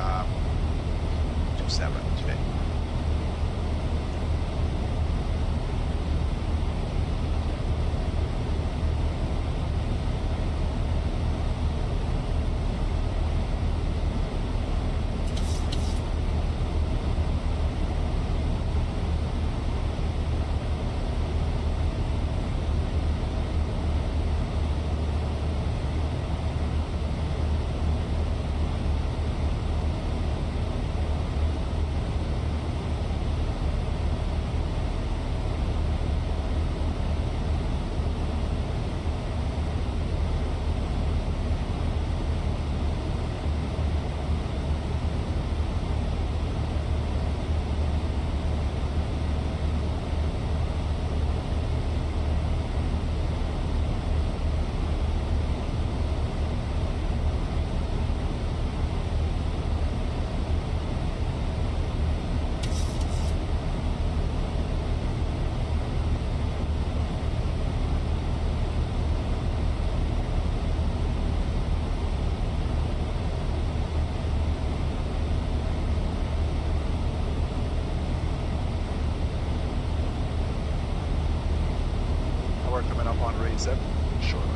27 today. Coming up on Ray 7 shortly.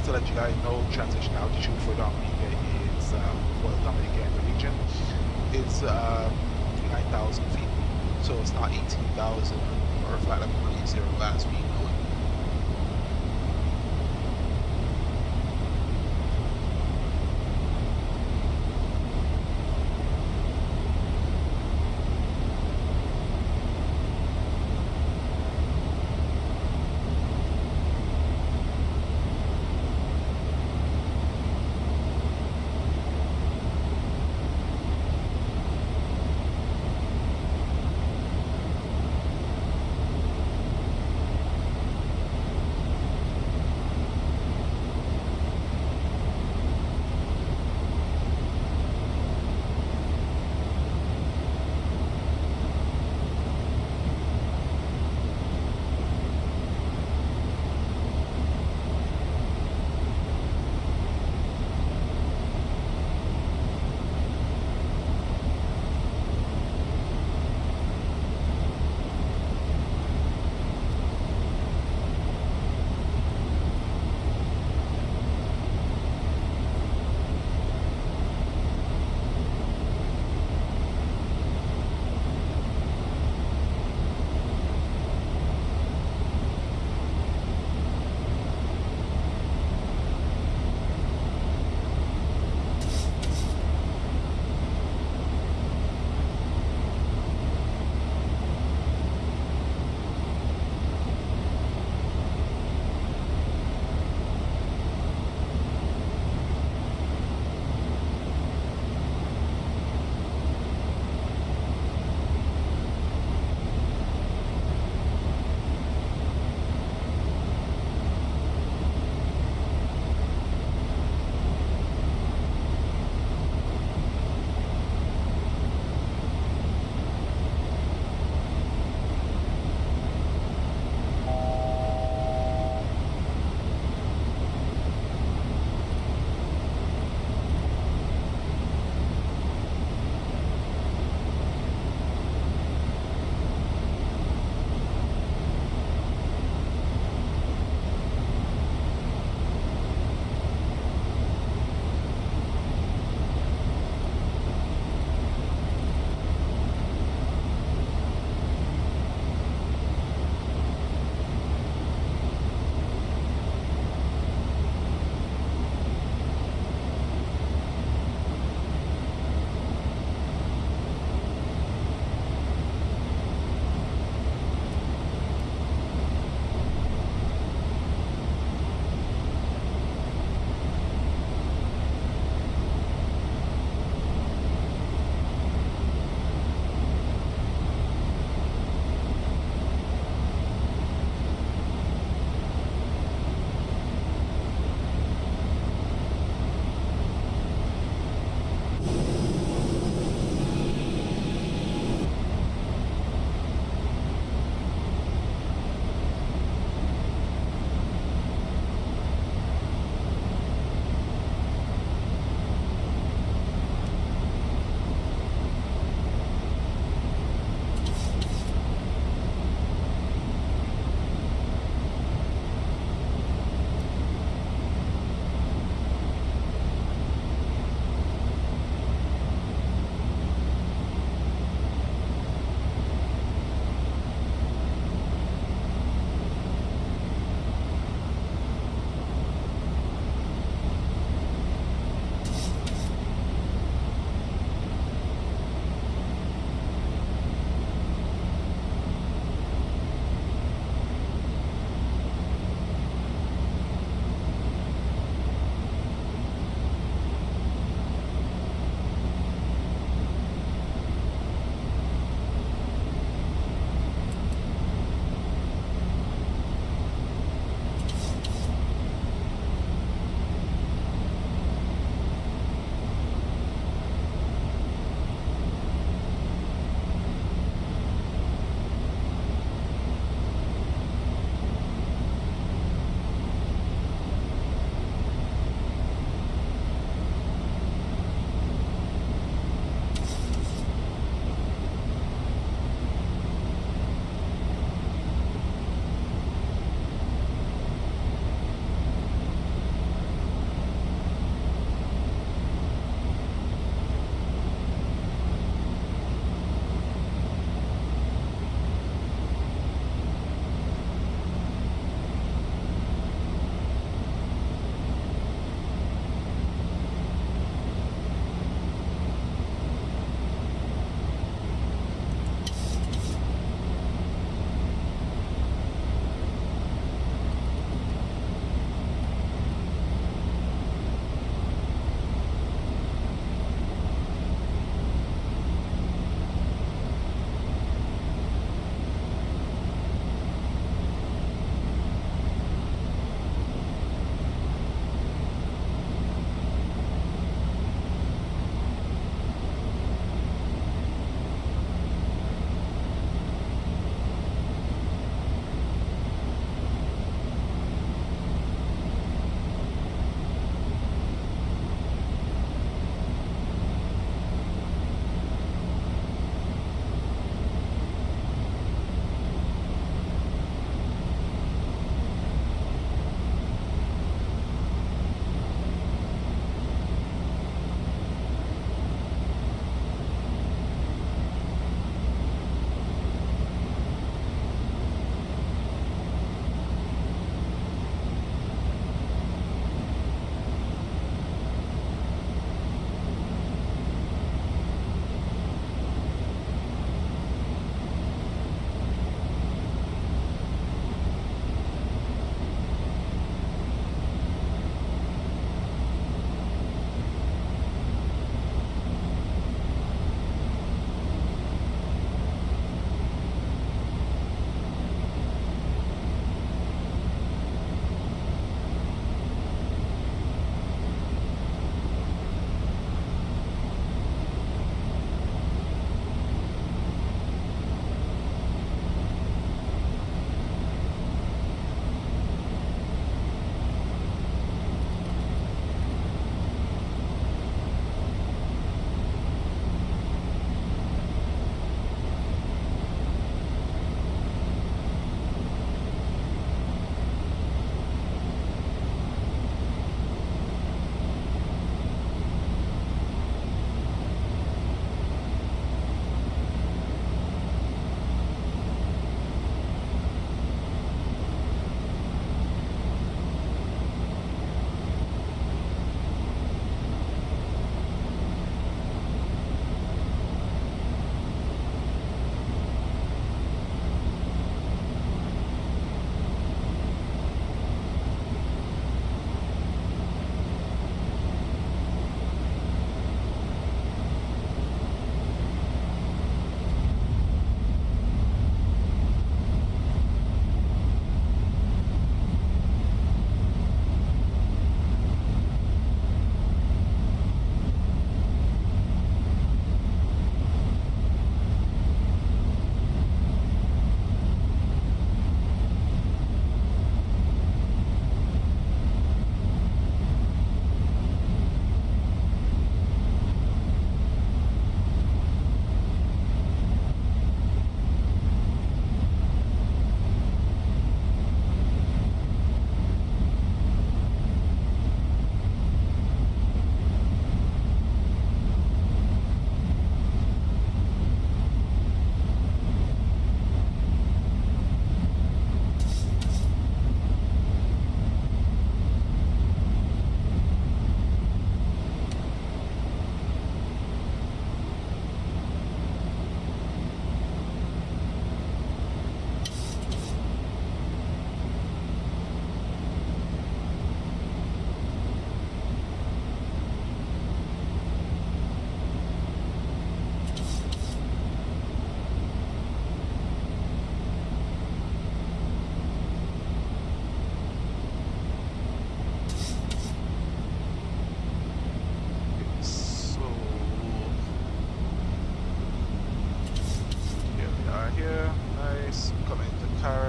To let you guys know, transition altitude for Dominica is, Dominica and the region is 9,000 feet. So it's not 18,000 or a flight level 180 last week.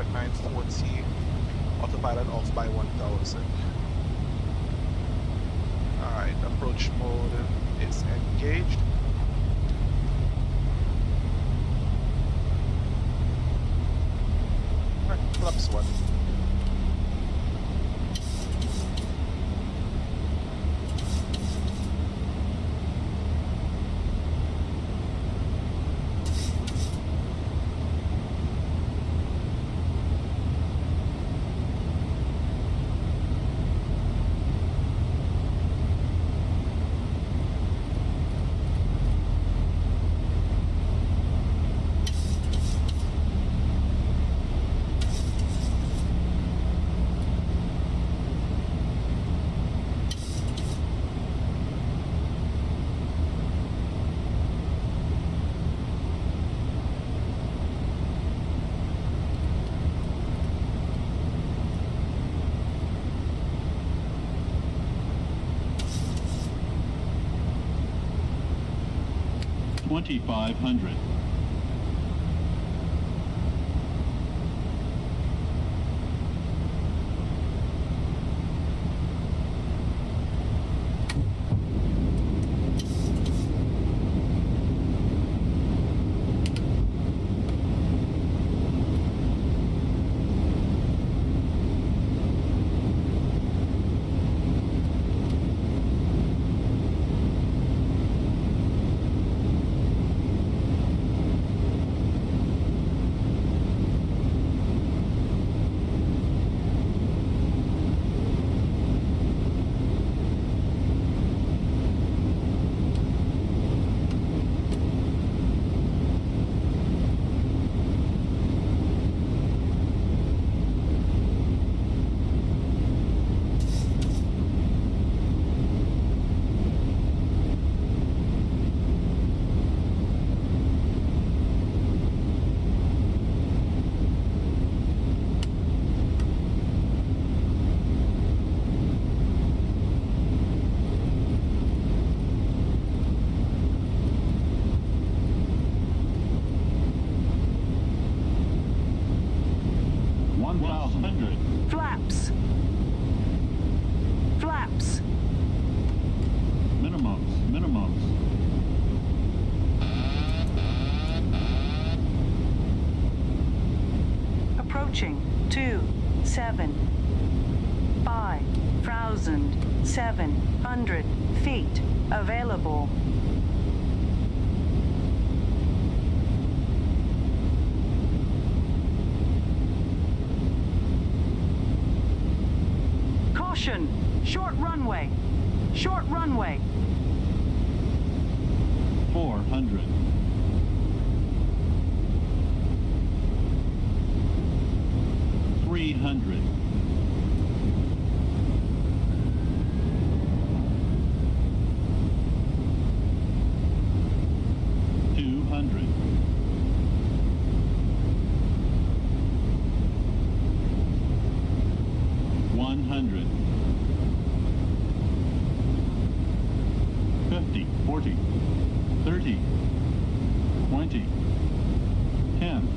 at 940. Autopilot off by 1000. Alright, approach mode is engaged. Alright, flaps 1. $2,500. Flaps. Flaps. Minimums. Approaching 5,700 feet. Available. Caution! Short runway. Short runway. 400. 300. 200. 100. 50, 40, 30, 20, 10.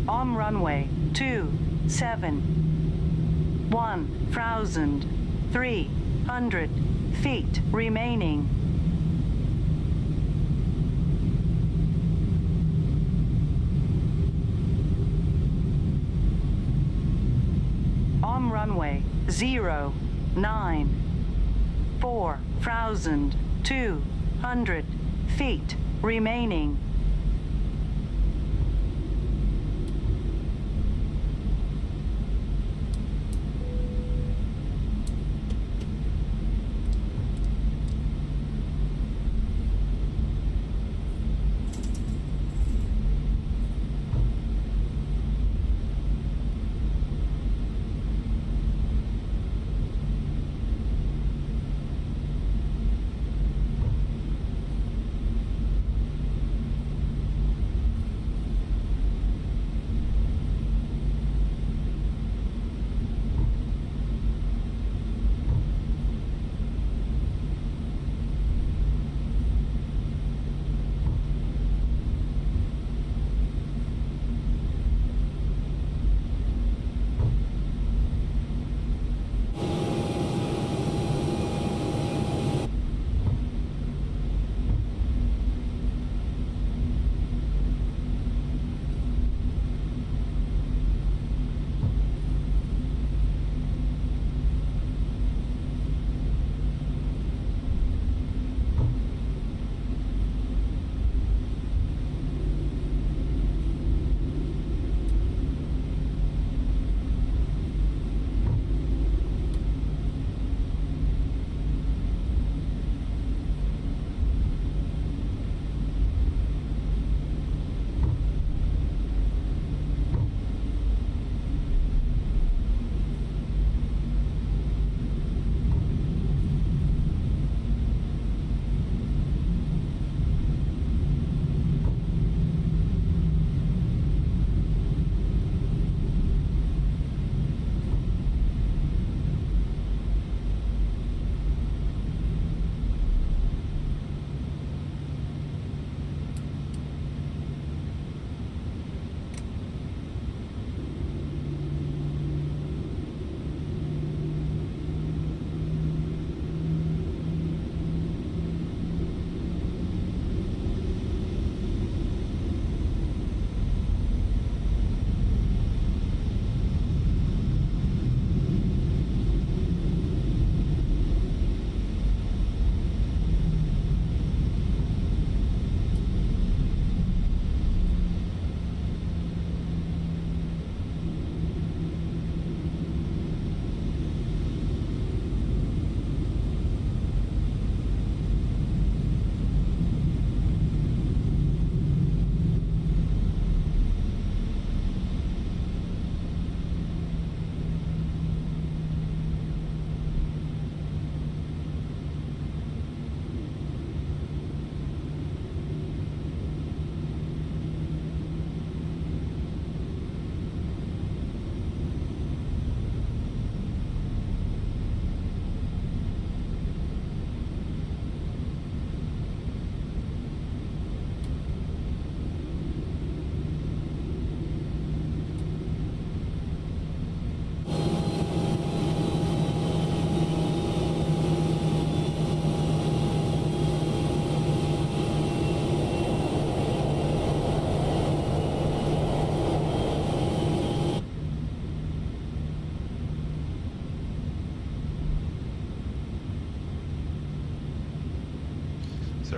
On runway 27, 1,300 feet remaining. On runway 09, 4,200 feet remaining.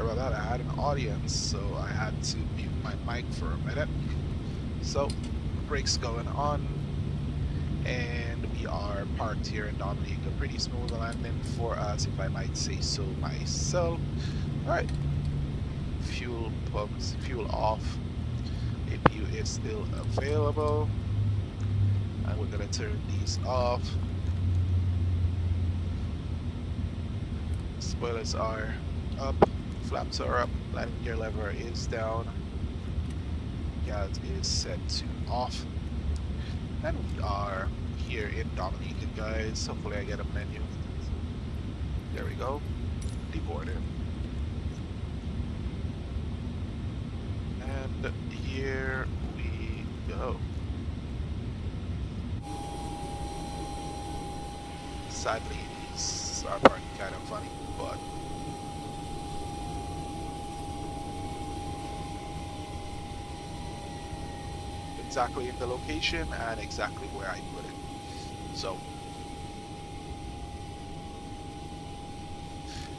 about that. I had an audience, so I had to mute my mic for a minute. So, brakes going on, and we are parked here in Dominica. Pretty smooth landing for us, if I might say so myself. All right, fuel pumps, fuel off. APU is still available, and we're gonna turn these off. Spoilers are up, flaps are up, landing gear lever is down, gas is set to off, and we are here in Dominica, guys. Hopefully I get a menu. There we go, deboarding. And here we go. Sadly, these are part kind of funny, but exactly in the location and exactly where I put it. So,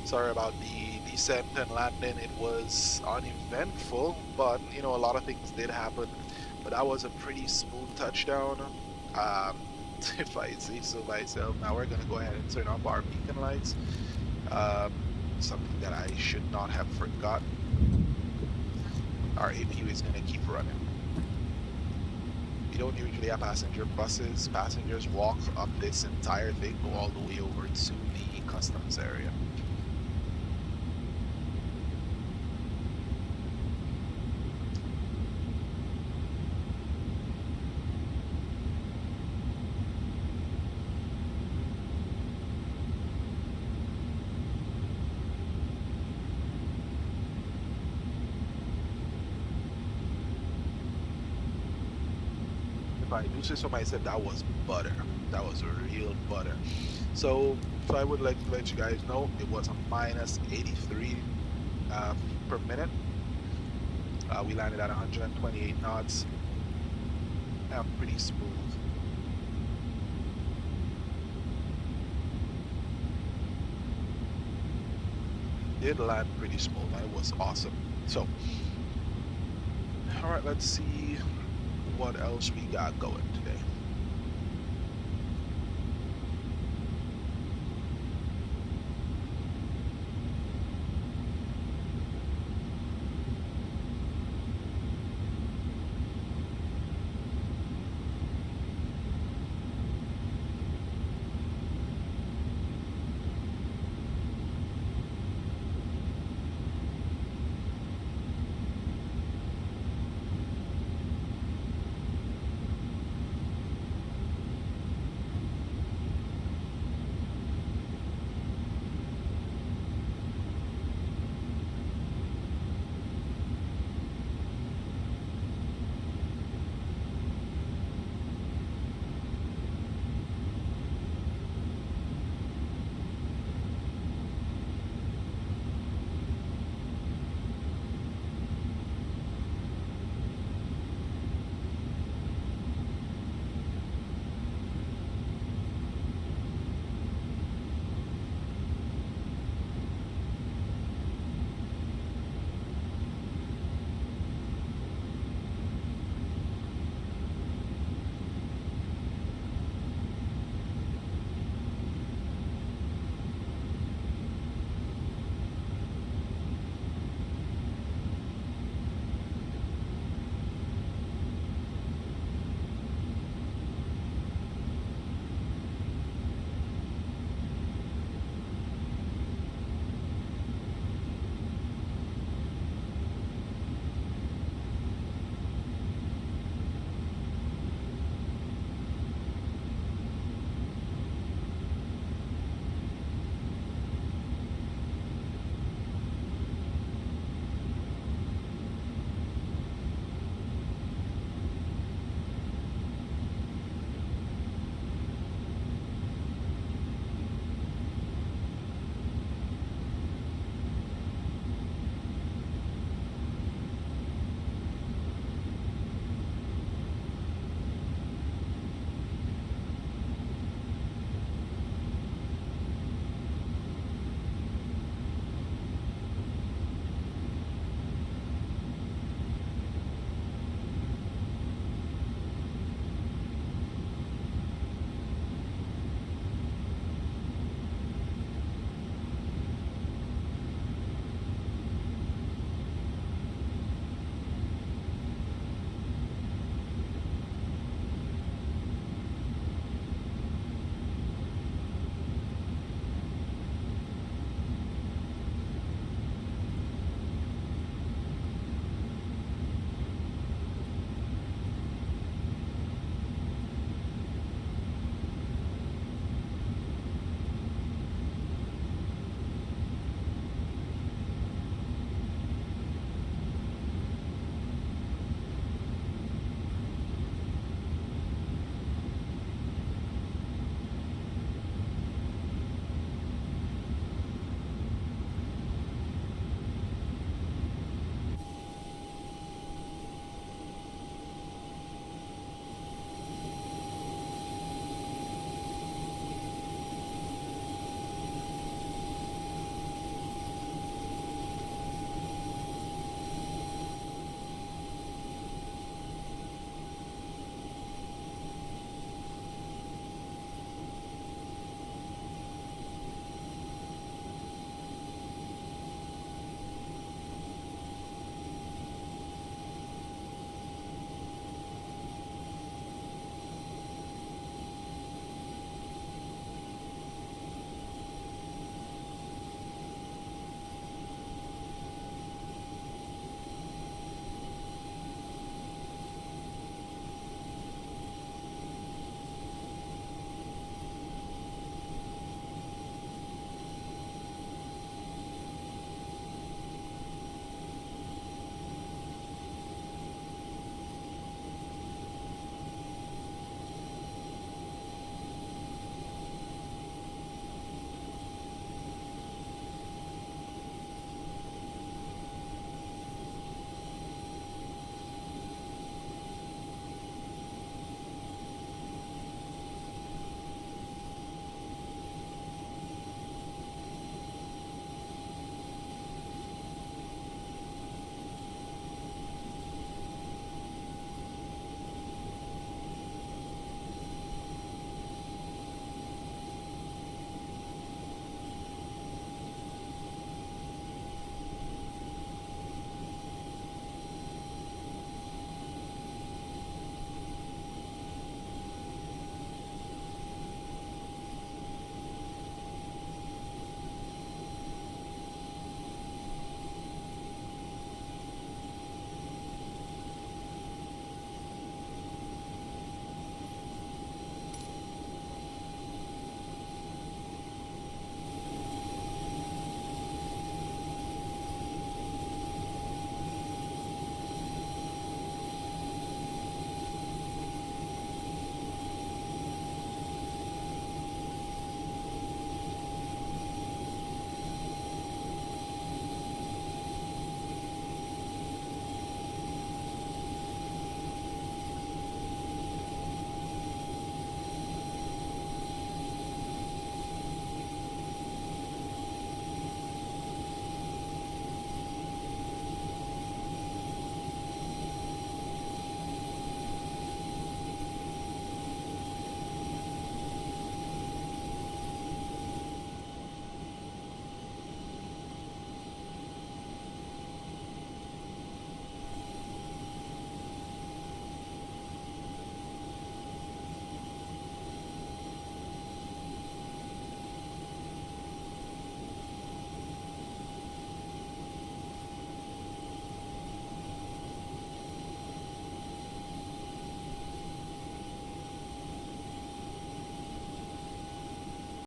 sorry about the descent and landing. It was uneventful, but you know, a lot of things did happen. But that was a pretty smooth touchdown, if I say so myself. Now we're gonna go ahead and turn off our beacon lights. Something that I should not have forgotten. Our APU is gonna keep running. We don't usually have passenger buses. Passengers walk up this entire thing, go all the way over to the customs area. If I do say so myself, that was butter. That was real butter. So if I would like to let you guys know, it was a minus 83 per minute. We landed at 128 knots. Pretty smooth. Did land pretty smooth. That was awesome. So, all right, let's see what else we got going today.